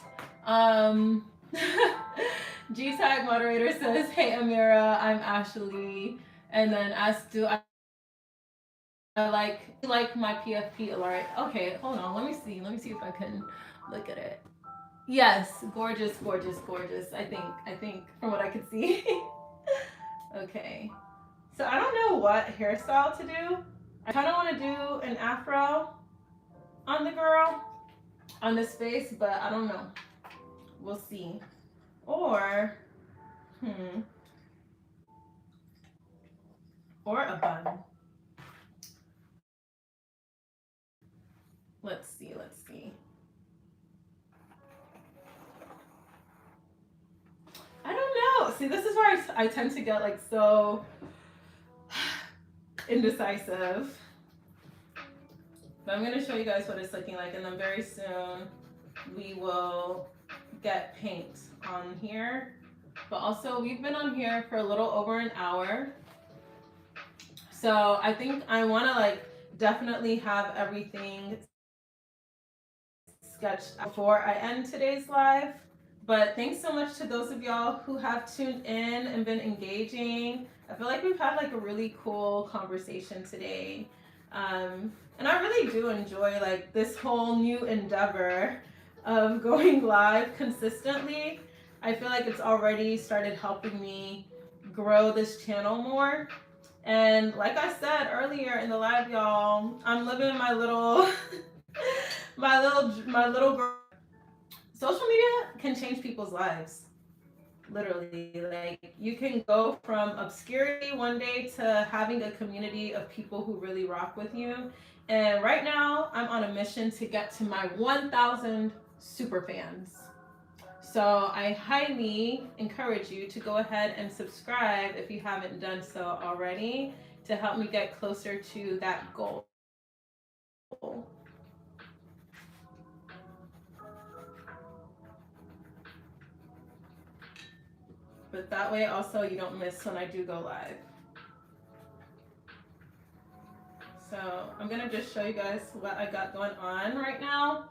G-Tag moderator says, hey Amira, I'm Ashley. And then ask, do I like my PFP alert? Okay, hold on, let me see if I can look at it. Yes, gorgeous, gorgeous, gorgeous. I think from what I could see. Okay, so I don't know what hairstyle to do. I kind of want to do an afro on the girl, on this face, but I don't know. We'll see. Or, or a bun. Let's see. I don't know. See, this is where I tend to get like so indecisive. But I'm going to show you guys what it's looking like, and then very soon we will get paint on here. But also, we've been on here for a little over an hour. So I think I want to like definitely have everything sketched before I end today's live. But thanks so much to those of y'all who have tuned in and been engaging. I feel like we've had like a really cool conversation today. And I really do enjoy like this whole new endeavor of going live consistently. I feel like it's already started helping me grow this channel more. And like I said earlier in the live, y'all, I'm living my little my little girl. Social media can change people's lives. Literally, like you can go from obscurity one day to having a community of people who really rock with you. And right now, I'm on a mission to get to my 1,000 super fans. So I highly encourage you to go ahead and subscribe if you haven't done so already to help me get closer to that goal. But that way also you don't miss when I do go live. So I'm gonna just show you guys what I got going on right now.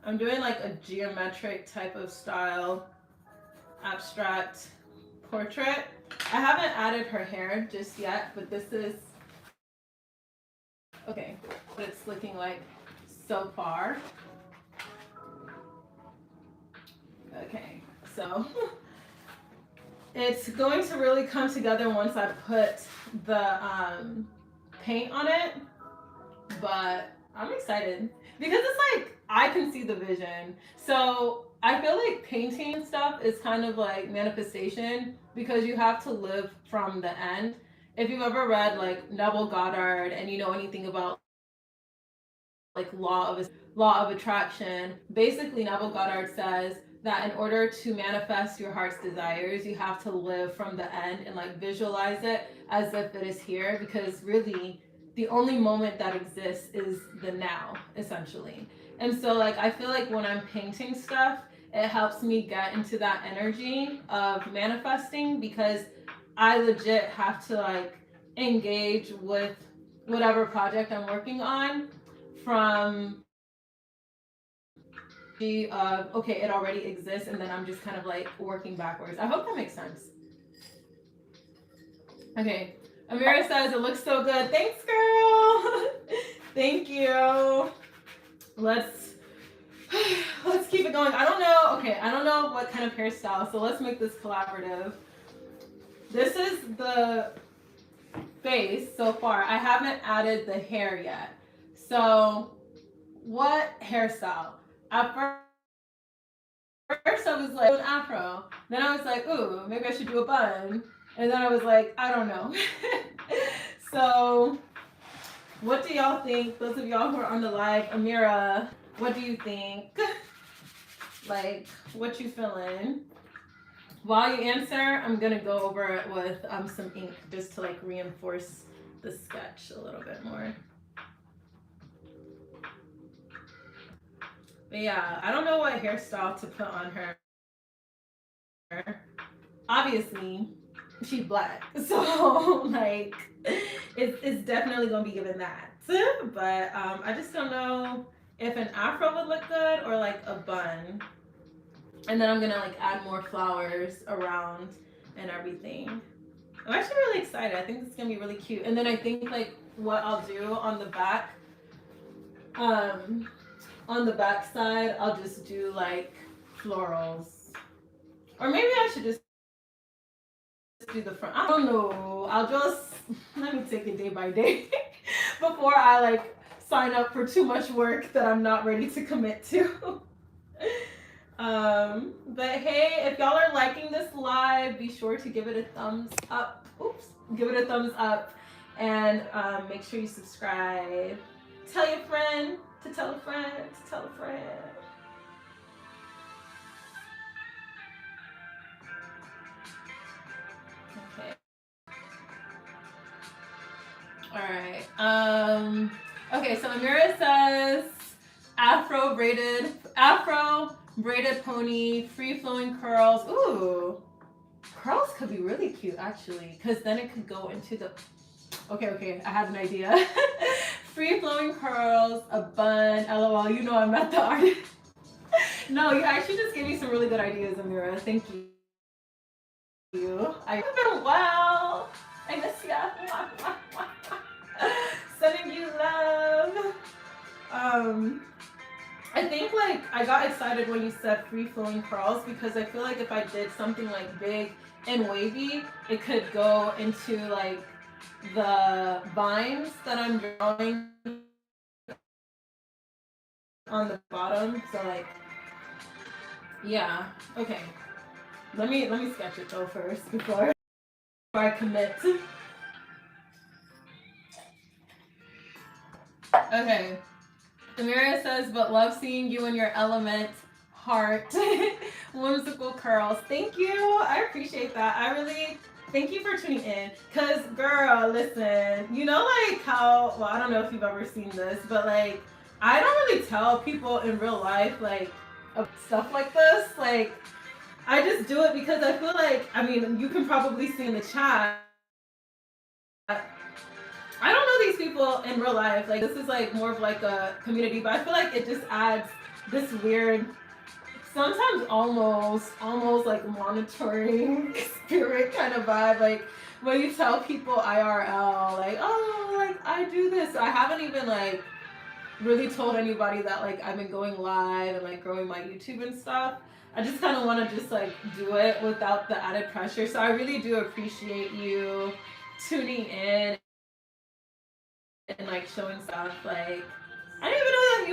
I'm doing like a geometric type of style abstract portrait. I haven't added her hair just yet, but this is okay, what it's looking like so far. Okay, so it's going to really come together once I put the paint on it, but I'm excited because it's like I can see the vision. So I feel like painting and stuff is kind of like manifestation because you have to live from the end. If you've ever read like Neville Goddard and you know anything about like law of attraction, basically Neville Goddard says that in order to manifest your heart's desires, you have to live from the end and like visualize it as if it is here, because really the only moment that exists is the now, essentially. And so like I feel like when I'm painting stuff, it helps me get into that energy of manifesting because I legit have to like engage with whatever project I'm working on from of, okay, it already exists, and then I'm just kind of like working backwards. I hope that makes sense. Okay, Amira says it looks so good. Thanks, girl. Thank you. Let's keep it going. I don't know. Okay, I don't know what kind of hairstyle, so let's make this collaborative. This is the face so far. I haven't added the hair yet. So, what hairstyle? At first I was like, an afro. Then I was like, ooh, maybe I should do a bun. And then I was like, I don't know. So, what do y'all think? Those of y'all who are on the live, Amira, what do you think? Like, what you feeling? While you answer, I'm gonna go over it with some ink just to like reinforce the sketch a little bit more. But yeah, I don't know what hairstyle to put on her. Obviously, she's black, so like it's definitely gonna be given that. But I just don't know if an afro would look good or like a bun. And then I'm gonna like add more flowers around and everything. I'm actually really excited. I think this is gonna be really cute. And then I think like what I'll do on the back, on the back side, I'll just do like florals. Or maybe I should just do the front. I don't know. I'll just, let me take it day by day before I like sign up for too much work that I'm not ready to commit to. But hey, if y'all are liking this live, be sure to give it a thumbs up. Oops, give it a thumbs up, and make sure you subscribe. Tell your friend to tell a friend to tell a friend. Okay. All right. Okay. So Amira says Afro braided pony, free flowing curls. Ooh, curls could be really cute actually, because then it could go into the. Okay. I have an idea. Free flowing curls, a bun. LOL. You know I'm not the artist. No, you actually just gave me some really good ideas, Amira. Thank you. I've been well. I miss ya. Sending you love. I think like I got excited when you said free flowing curls, because I feel like if I did something like big and wavy, it could go into like the vines that I'm drawing on the bottom. So like, yeah, okay. Let me sketch it though first before I commit. Okay. Amira says, but love seeing you in your element, heart. Whimsical curls. Thank you. I appreciate that. I really thank you for tuning in. Cause girl, listen, you know like how, well, I don't know if you've ever seen this, but like I don't really tell people in real life like stuff like this. Like I just do it because I feel like, I mean, you can probably see in the chat, I don't know these people in real life. Like this is like more of like a community, but I feel like it just adds this weird, sometimes almost like monitoring spirit kind of vibe. Like when you tell people IRL, like, oh, like I do this. I haven't even like really told anybody that like I've been going live and like growing my YouTube and stuff. I just kind of want to just like do it without the added pressure. So I really do appreciate you tuning in and like showing stuff. Like I didn't even know that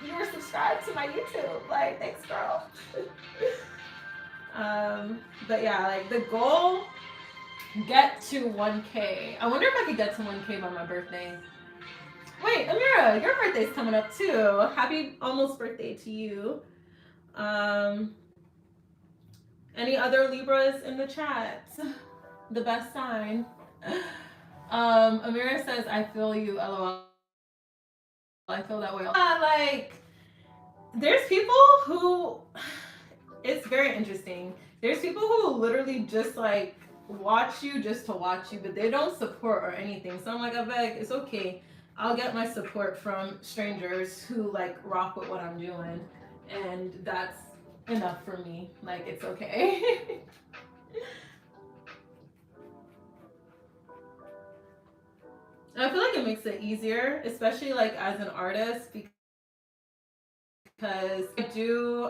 you were subscribed to my YouTube. Like thanks, girl. But yeah, like the goal, get to 1K. I wonder if I could get to 1K by my birthday. Wait, Amira, your birthday's coming up too. Happy almost birthday to you. Any other Libras in the chat? The best sign. Amira says, I feel you, LOL. I feel that way. Like, there's people who, it's very interesting. There's people who literally just like watch you just to watch you, but they don't support or anything. So I'm like, I beg, it's okay. I'll get my support from strangers who like rock with what I'm doing and that's enough for me. Like, it's okay. And I feel like it makes it easier, especially like as an artist, because I do.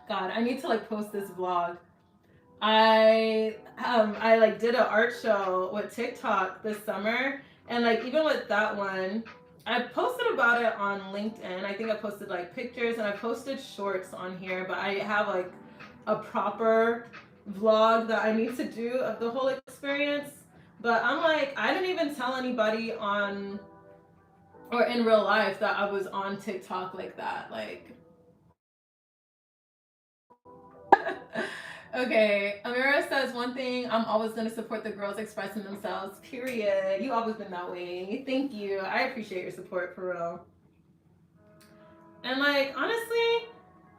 God, I need to like post this vlog. I like did an art show with TikTok this summer, and like even with that one, I posted about it on LinkedIn. I think I posted like pictures and I posted shorts on here, but I have like a proper vlog that I need to do of the whole experience. But I'm like, I didn't even tell anybody on or in real life that I was on TikTok like that. Like, okay, Amira says one thing, I'm always going to support the girls expressing themselves, period. You always been that way. Thank you. I appreciate your support, for real. And like, honestly,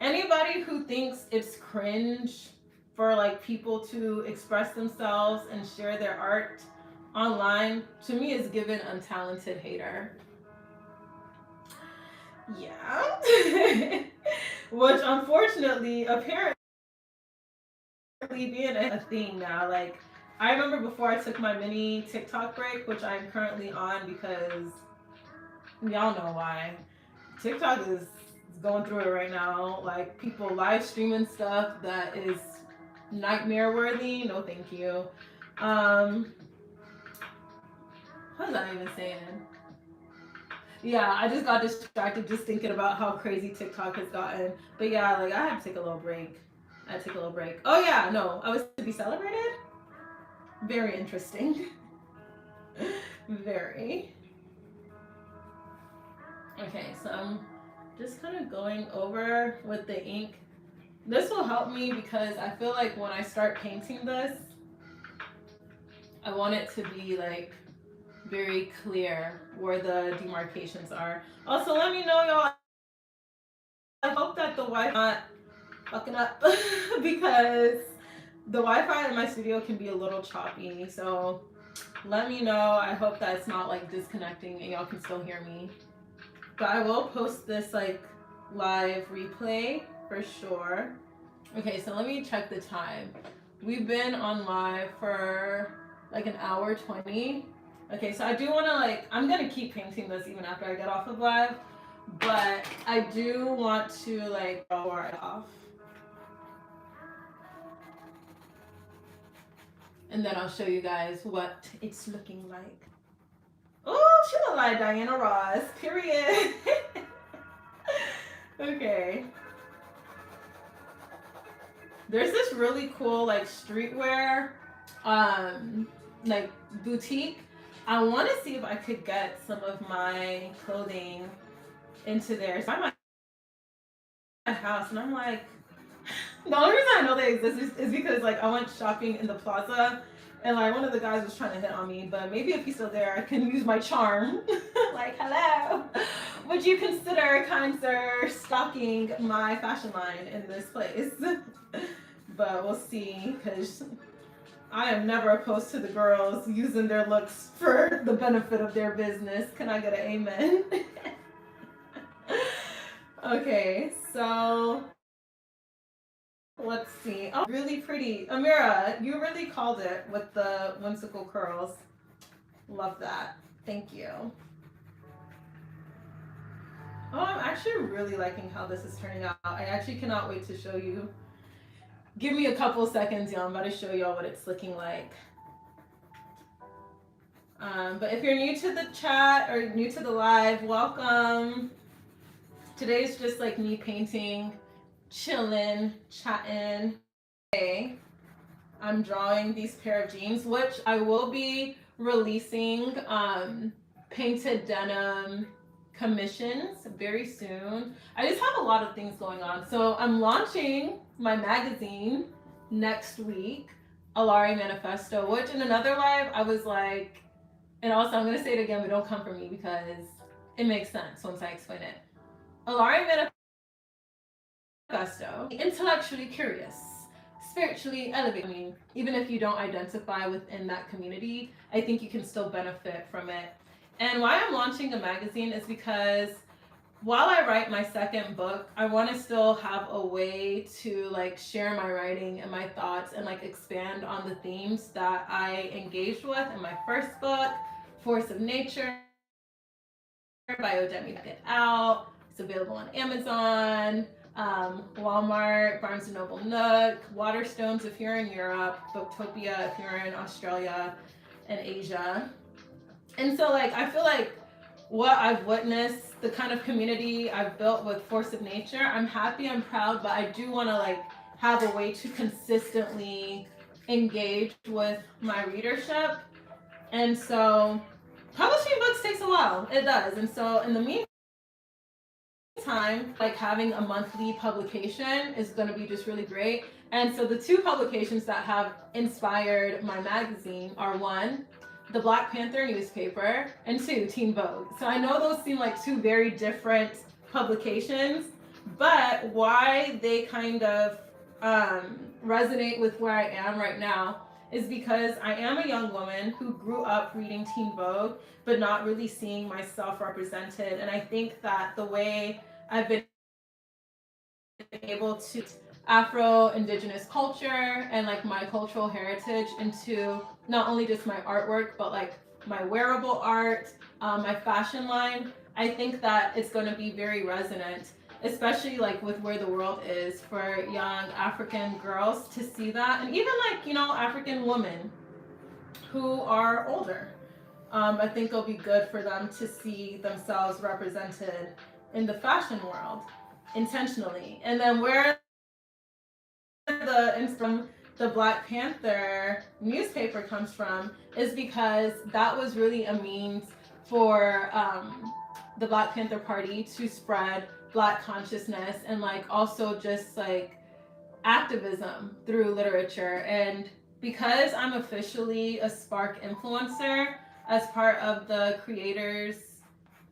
anybody who thinks it's cringe for like people to express themselves and share their art online, to me is given untalented hater. Yeah. Which unfortunately, apparently being a thing now. Like, I remember before I took my mini TikTok break, which I'm currently on because y'all know why. TikTok is going through it right now. Like, people live streaming stuff that is nightmare worthy. No, thank you. What was I even saying? Yeah, I just got distracted just thinking about how crazy TikTok has gotten. But yeah, like, I had to take a little break. Oh yeah, no, I was to be celebrated. Very interesting. Very. Okay, so I'm just kind of going over with the ink. This will help me because I feel like when I start painting this, I want it to be like very clear where the demarcations are. Also, let me know, y'all. I hope that the Wi-Fi not fucking up because the Wi-Fi in my studio can be a little choppy. So let me know. I hope that it's not like disconnecting and y'all can still hear me. But I will post this like live replay for sure. Okay, so let me check the time. We've been on live for like an hour 20. Okay, so I do want to like, I'm going to keep painting this even after I get off of live. But I do want to like draw it off. And then I'll show you guys what it's looking like. Oh, she look like Diana Ross, period. Okay. There's this really cool like streetwear like boutique. I want to see if I could get some of my clothing into there. So I'm at my house and I'm like, the only reason I know they exist is because like I went shopping in the plaza and like one of the guys was trying to hit on me, but maybe if he's still there, I can use my charm. Like, hello, would you consider, kind sir, stocking my fashion line in this place? But we'll see, because I am never opposed to the girls using their looks for the benefit of their business. Can I get an amen? Okay, so let's see. Oh, really pretty. Amira, you really called it with the whimsical curls. Love that. Thank you. Oh, I'm actually really liking how this is turning out. I actually cannot wait to show you. Give me a couple seconds, y'all. I'm about to show y'all what it's looking like. But if you're new to the chat or new to the live, welcome. Today's just like me painting, chilling, chatting. Okay, I'm drawing these pair of jeans, which I will be releasing painted denim commissions very soon. I just have a lot of things going on. So I'm launching my magazine next week, ALAERE Manifesto, which in another live I was like, and also I'm gonna say it again, but don't come for me because it makes sense once I explain it. ALAERE Manifesto, intellectually curious, spiritually elevated. I mean, even if you don't identify within that community, I think you can still benefit from it. And why I'm launching a magazine is because while I write my second book, I want to still have a way to like share my writing and my thoughts and like expand on the themes that I engaged with in my first book, Force of Nature by Odemi. Check it out. It's available on Amazon, Walmart, Barnes& Noble Nook, Waterstones if you're in Europe, Booktopia if you're in Australia and Asia. And so like I feel like what I've witnessed, the kind of community I've built with Force of Nature, I'm happy, I'm proud, but I do want to like have a way to consistently engage with my readership. And so publishing books takes a while. It does. And so in the meantime, like having a monthly publication is going to be just really great. And so the two publications that have inspired my magazine are one, the Black Panther newspaper, and two, Teen Vogue. So I know those seem like two very different publications, but why they kind of resonate with where I am right now is because I am a young woman who grew up reading Teen Vogue, but not really seeing myself represented. And I think that the way I've been able to Afro-Indigenous culture and like my cultural heritage into not only just my artwork, but like my wearable art, my fashion line, I think that it's going to be very resonant, especially like with where the world is for young African girls to see that, and even like, you know, African women who are older. I think it'll be good for them to see themselves represented in the fashion world intentionally. And then where the Black Panther newspaper comes from is because that was really a means for the Black Panther Party to spread Black consciousness and like also just like activism through literature. And because I'm officially a Spark influencer as part of the Creators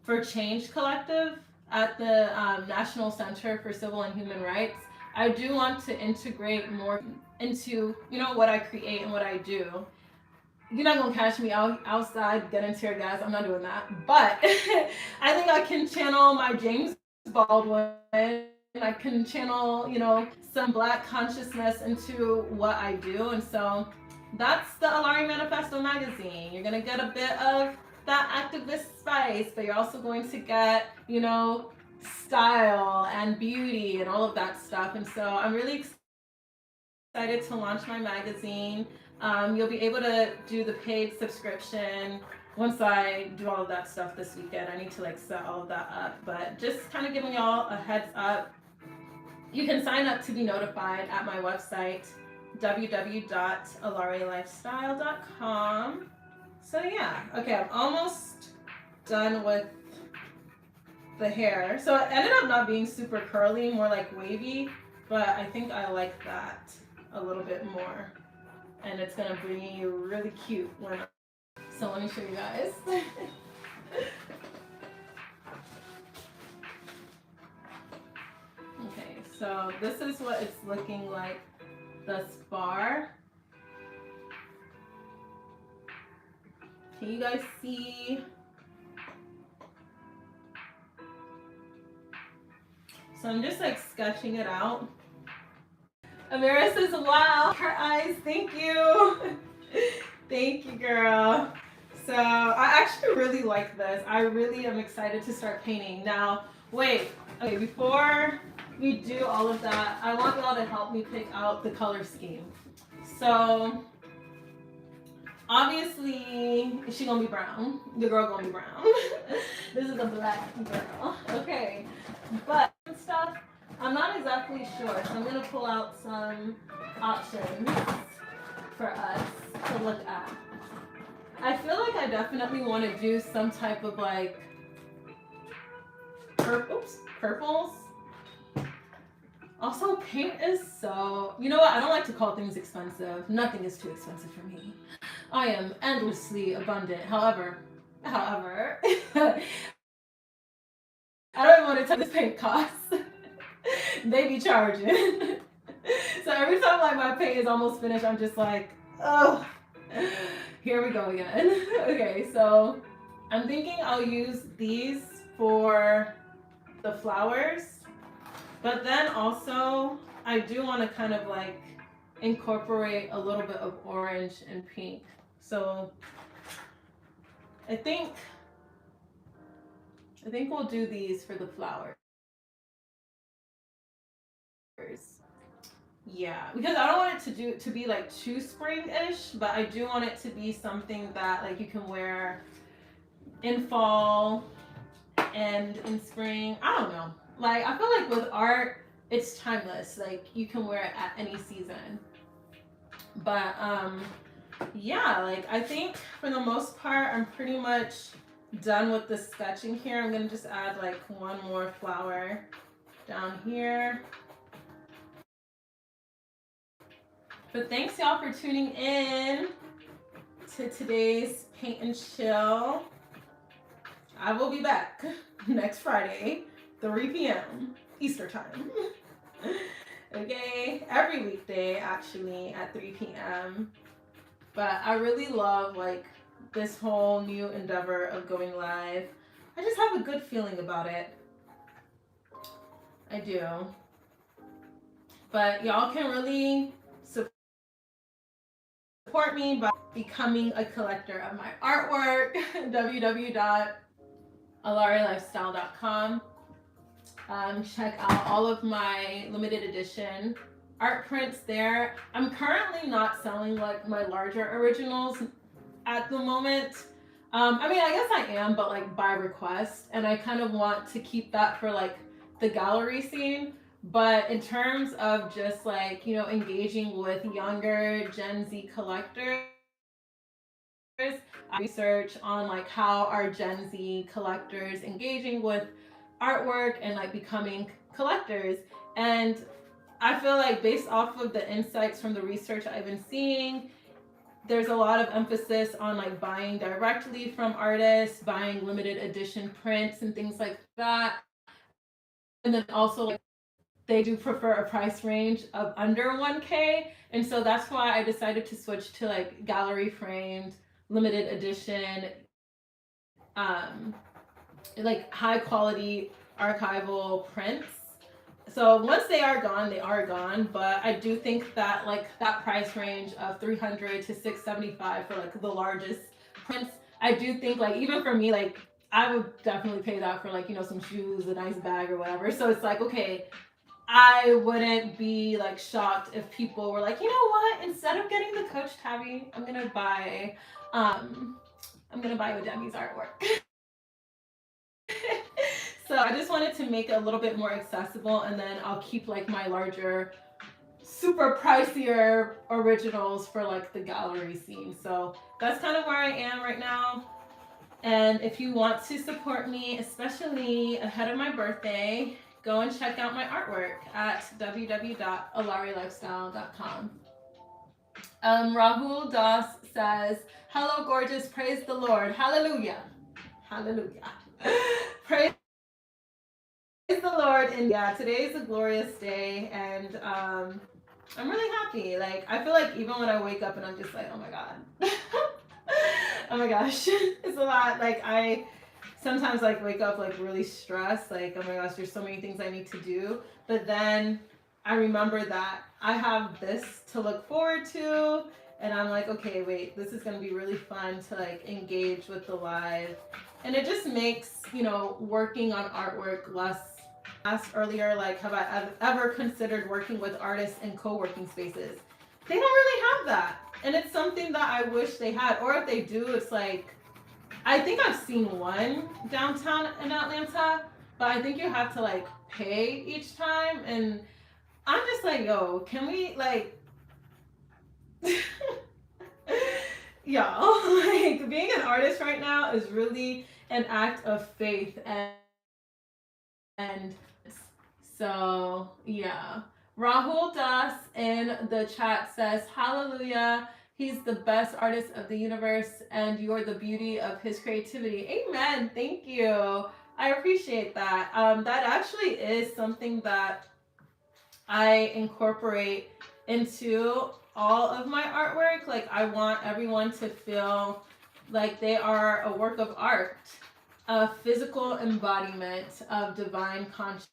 for Change Collective at the National Center for Civil and Human Rights, I do want to integrate more into, you know, what I create and what I do. You're not gonna catch me outside getting tear gas. I'm not doing that. But I think I can channel my James Baldwin. I can channel, you know, some Black consciousness into what I do. And so that's the ALAERE Manifesto magazine. You're gonna get a bit of that activist spice, but you're also going to get, you know, style and beauty and all of that stuff. And so I'm really excited to launch my magazine. You'll be able to do the paid subscription once I do all of that stuff this weekend. I need to like set all of that up, but just kind of giving y'all a heads up. You can sign up to be notified at my website, www.alaerelifestyle.com. So yeah, okay, I'm almost done with the hair. So it ended up not being super curly, more like wavy, but I think I like that a little bit more. And it's gonna bring you really cute when so let me show you guys. Okay, so this is what it's looking like thus far. Can you guys see? So I'm just like sketching it out. Amira says, wow, her eyes, thank you. Thank you, girl. So I actually really like this. I really am excited to start painting. Now, wait, okay, before we do all of that, I want y'all to help me pick out the color scheme. So obviously, she gonna be brown. The girl gonna be brown. This is a black girl. Okay, but stuff, I'm not exactly sure. So I'm gonna pull out some options for us to look at. I feel like I definitely want to do some type of like purples. Also, paint is so, you know what? I don't like to call things expensive. Nothing is too expensive for me. I am endlessly abundant. However, I don't even want to tell you this paint costs. They be charging. So every time like my paint is almost finished, I'm just like, oh, here we go again. Okay, so I'm thinking I'll use these for the flowers. But then also, I do want to kind of like incorporate a little bit of orange and pink. So I think we'll do these for the flowers. Yeah, because I don't want it to be like too spring-ish, but I do want it to be something that like you can wear in fall and in spring. I don't know. Like I feel like with art, it's timeless. Like you can wear it at any season. But yeah, like I think for the most part, I'm pretty much done with the sketching here. I'm gonna just add like one more flower down here. But thanks y'all for tuning in to today's Paint and Chill. I will be back next Friday, 3 p.m. Easter time. Okay, every weekday actually at 3 p.m. But I really love like this whole new endeavor of going live. I just have a good feeling about it. I do. But y'all can really support me by becoming a collector of my artwork. www.ALAERELifestyle.com. Check out all of my limited edition art prints there. I'm currently not selling like my larger originals at the moment. I mean, I guess I am, but like by request, and I kind of want to keep that for like the gallery scene. But in terms of just like, you know, engaging with younger Gen Z collectors, I research on like how are Gen Z collectors engaging with artwork and like becoming collectors. And I feel like based off of the insights from the research I've been seeing, there's a lot of emphasis on like buying directly from artists, buying limited edition prints and things like that. And then also like they do prefer a price range of under 1K. And so that's why I decided to switch to like gallery framed, limited edition, like high quality archival prints. So once they are gone, they are gone. But I do think that like that price range of $300 to $675 for like the largest prints, I do think like even for me, like I would definitely pay that for like, you know, some shoes, a nice bag or whatever. So it's like, okay, I wouldn't be like shocked if people were like, you know what, instead of getting the Coach tabby, I'm gonna buy Odemi's artwork. So I just wanted to make it a little bit more accessible, and then I'll keep like my larger, super pricier originals for like the gallery scene. So that's kind of where I am right now. And if you want to support me, especially ahead of my birthday, go and check out my artwork at www.ALAERELifestyle.com. Rahul Das says, hello, gorgeous. Praise the Lord. Hallelujah. Hallelujah. Praise the Lord. And yeah, today is a glorious day. And I'm really happy. Like, I feel like even when I wake up and I'm just like, oh my God. Oh my gosh. It's a lot. Like, I sometimes like wake up like really stressed, like, oh my gosh, there's so many things I need to do. But then I remember that I have this to look forward to, and I'm like, okay, wait, this is going to be really fun to like engage with the live. And it just makes, you know, working on artwork less. Asked earlier, like, have I ever considered working with artists in co-working spaces? They don't really have that, and it's something that I wish they had. Or if they do, it's like, I think I've seen one downtown in Atlanta, but I think you have to like pay each time. And I'm just like, yo, can we like, y'all, like being an artist right now is really an act of faith. And so, yeah. Rahul Das in the chat says, hallelujah. He's the best artist of the universe, and you're the beauty of his creativity. Amen. Thank you. I appreciate that. That actually is something that I incorporate into all of my artwork. Like, I want everyone to feel like they are a work of art. a physical embodiment of divine consciousness.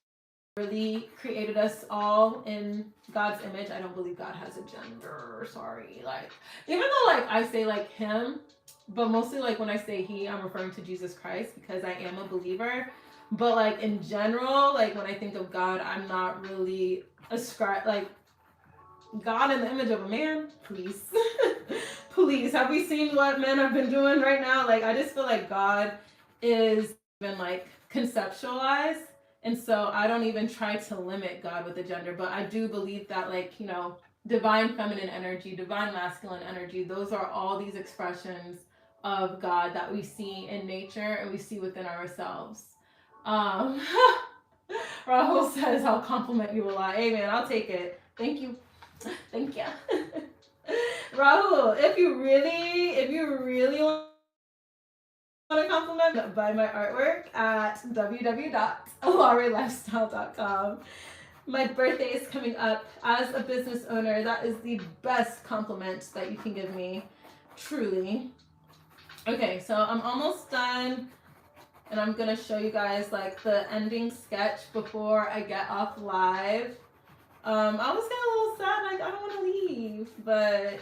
Really created us all in God's image. I don't believe God has a gender. Sorry. Like, even though like I say like him, but mostly like when I say he, I'm referring to Jesus Christ because I am a believer. But like in general, like when I think of God, I'm not really like God in the image of a man. Please. Please. Have we seen what men have been doing right now? Like, I just feel like God is even like conceptualized. And so I don't even try to limit God with a gender, but I do believe that, like, you know, divine feminine energy, divine masculine energy, those are all these expressions of God that we see in nature and we see within ourselves. Rahul says, I'll compliment you a lot. Hey man, I'll take it. Thank you. Thank you. Rahul, if you really want to compliment, buy my artwork at www.alaerelifestyle.com. My birthday is coming up. As a business owner, that is the best compliment that you can give me. Truly. Okay, so I'm almost done. And I'm going to show you guys like the ending sketch before I get off live. I was getting a little sad, like I don't want to leave, but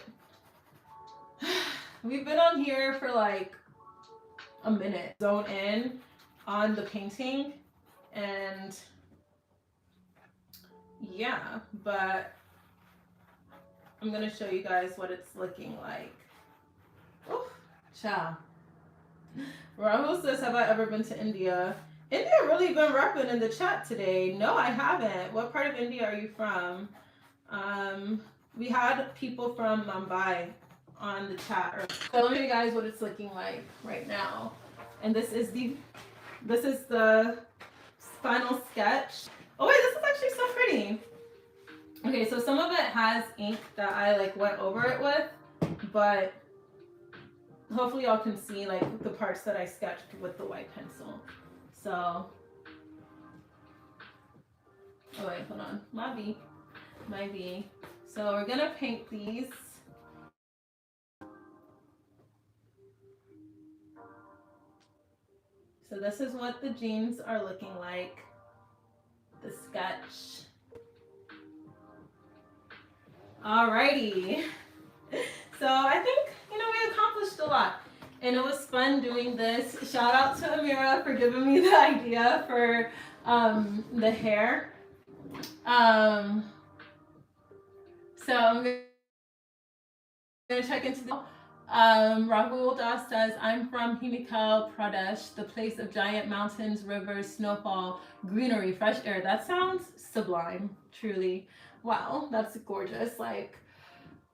we've been on here for like a minute, zone in on the painting, and yeah, but I'm gonna show you guys what it's looking like. Oof, ciao. Rahul says, have I ever been to India? India really been repping in the chat today. No, I haven't. What part of India are you from? We had people from Mumbai on the chat. So let me show you guys what it's looking like right now. And this is the final sketch. Oh wait, this is actually so pretty. Okay, so some of it has ink that I like went over it with, but hopefully y'all can see like the parts that I sketched with the white pencil. So, oh wait, hold on, my V. So we're gonna paint these. So this is what the jeans are looking like, the sketch. Alrighty. So I think, you know, we accomplished a lot. And it was fun doing this. Shout out to Amira for giving me the idea for the hair. So I'm going to check into the... Rahul Das says, I'm from Himachal Pradesh, the place of giant mountains, rivers, snowfall, greenery, fresh air. That sounds sublime, truly. Wow, that's gorgeous. Like,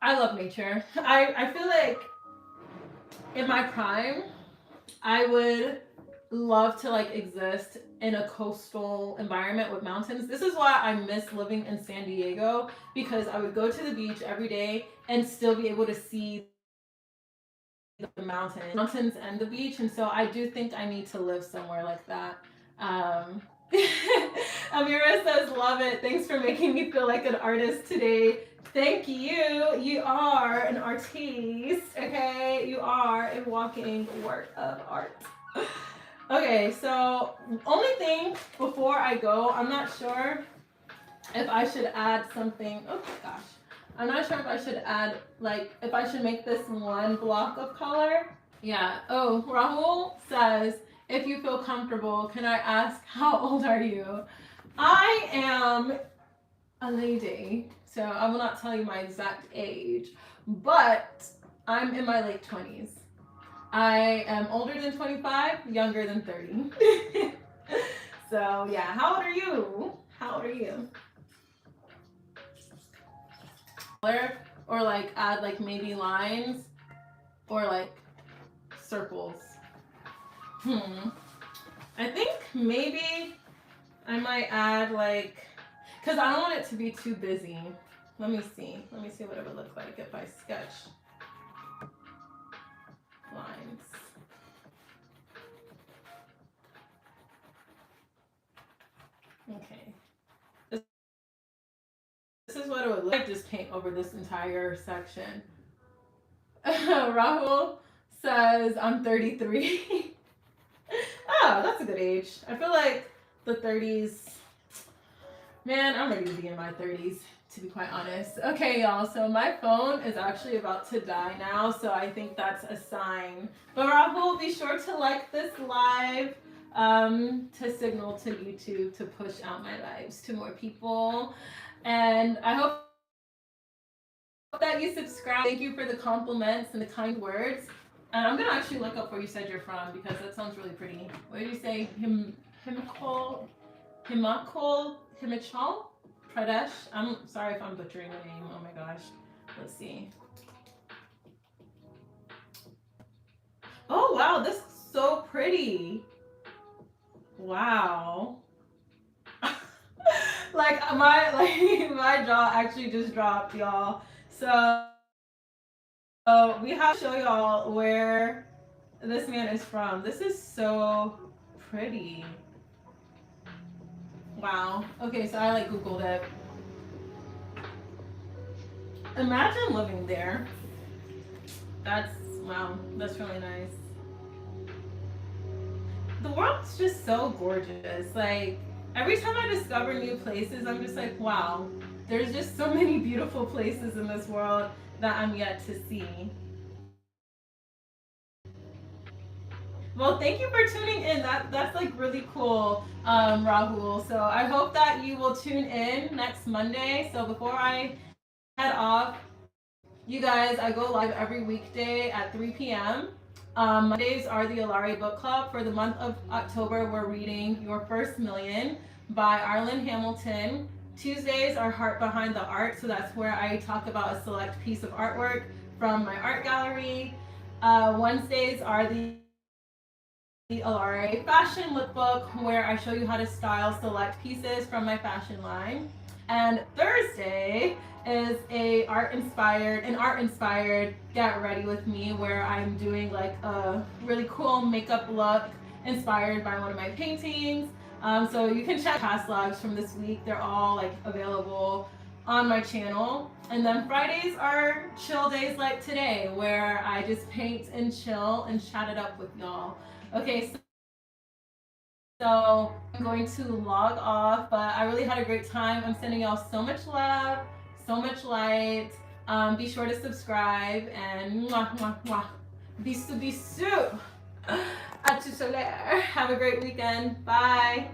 I love nature. I feel like in my prime, I would love to like exist in a coastal environment with mountains. This is why I miss living in San Diego, because I would go to the beach every day and still be able to see the mountains and the beach. And so I do think I need to live somewhere like that. Amira says, love it. Thanks for making me feel like an artist today. Thank you. You are an artiste, okay? You are a walking work of art. Okay, so only thing before I go, I'm not sure if I should add something. Oh gosh. I'm not sure if I should add, like, if I should make this one block of color. Yeah. Oh, Rahul says, if you feel comfortable, can I ask how old are you? I am a lady, so I will not tell you my exact age, but I'm in my late 20s. I am older than 25, younger than 30. So yeah, how old are you? How old are you? Or like add like maybe lines or like circles. I think maybe I might add like, because I don't want it to be too busy. Let me see what it would look like if I sketch lines. Okay. This is what it would look like. Just paint over this entire section. Rahul says, I'm 33. Oh, that's a good age. I feel like the 30s. Man, I'm ready to be in my 30s, to be quite honest. Okay, y'all, so my phone is actually about to die now, so I think that's a sign. But Rahul, be sure to like this live to signal to YouTube to push out my lives to more people. And I hope that you subscribe. Thank you for the compliments and the kind words. And I'm gonna actually look up where you said you're from because that sounds really pretty. What did you say? Himachal Pradesh. I'm sorry if I'm butchering the name. Oh my gosh. Let's see. Oh wow, this is so pretty. Wow. my jaw actually just dropped, y'all. So we have to show y'all where this man is from. This is so pretty. Wow. Okay, so I like Googled it. Imagine living there. That's wow. That's really nice. The world's just so gorgeous. Like every time I discover new places, I'm just like, wow. There's just so many beautiful places in this world that I'm yet to see. Well, thank you for tuning in. That's like really cool, Rahul. So I hope that you will tune in next Monday. So before I head off, you guys, I go live every weekday at 3 p.m. Mondays are the ALAERE Book Club. For the month of October, we're reading Your First Million by Arlen Hamilton. Tuesdays are Heart Behind the Art, so that's where I talk about a select piece of artwork from my art gallery. Wednesdays are the ALAERE Fashion Lookbook, where I show you how to style select pieces from my fashion line. And Thursday is an art inspired get ready with me, where I'm doing like a really cool makeup look inspired by one of my paintings. So you can check past logs from this week. They're all like available on my channel. And then Fridays are chill days like today, where I just paint and chill and chat it up with y'all. Okay, so I'm going to log off, but I really had a great time. I'm sending y'all so much love, so much light. Be sure to subscribe and mwah, mwah, mwah. Bisous, bisous. À tout à l'heure. Have a great weekend. Bye.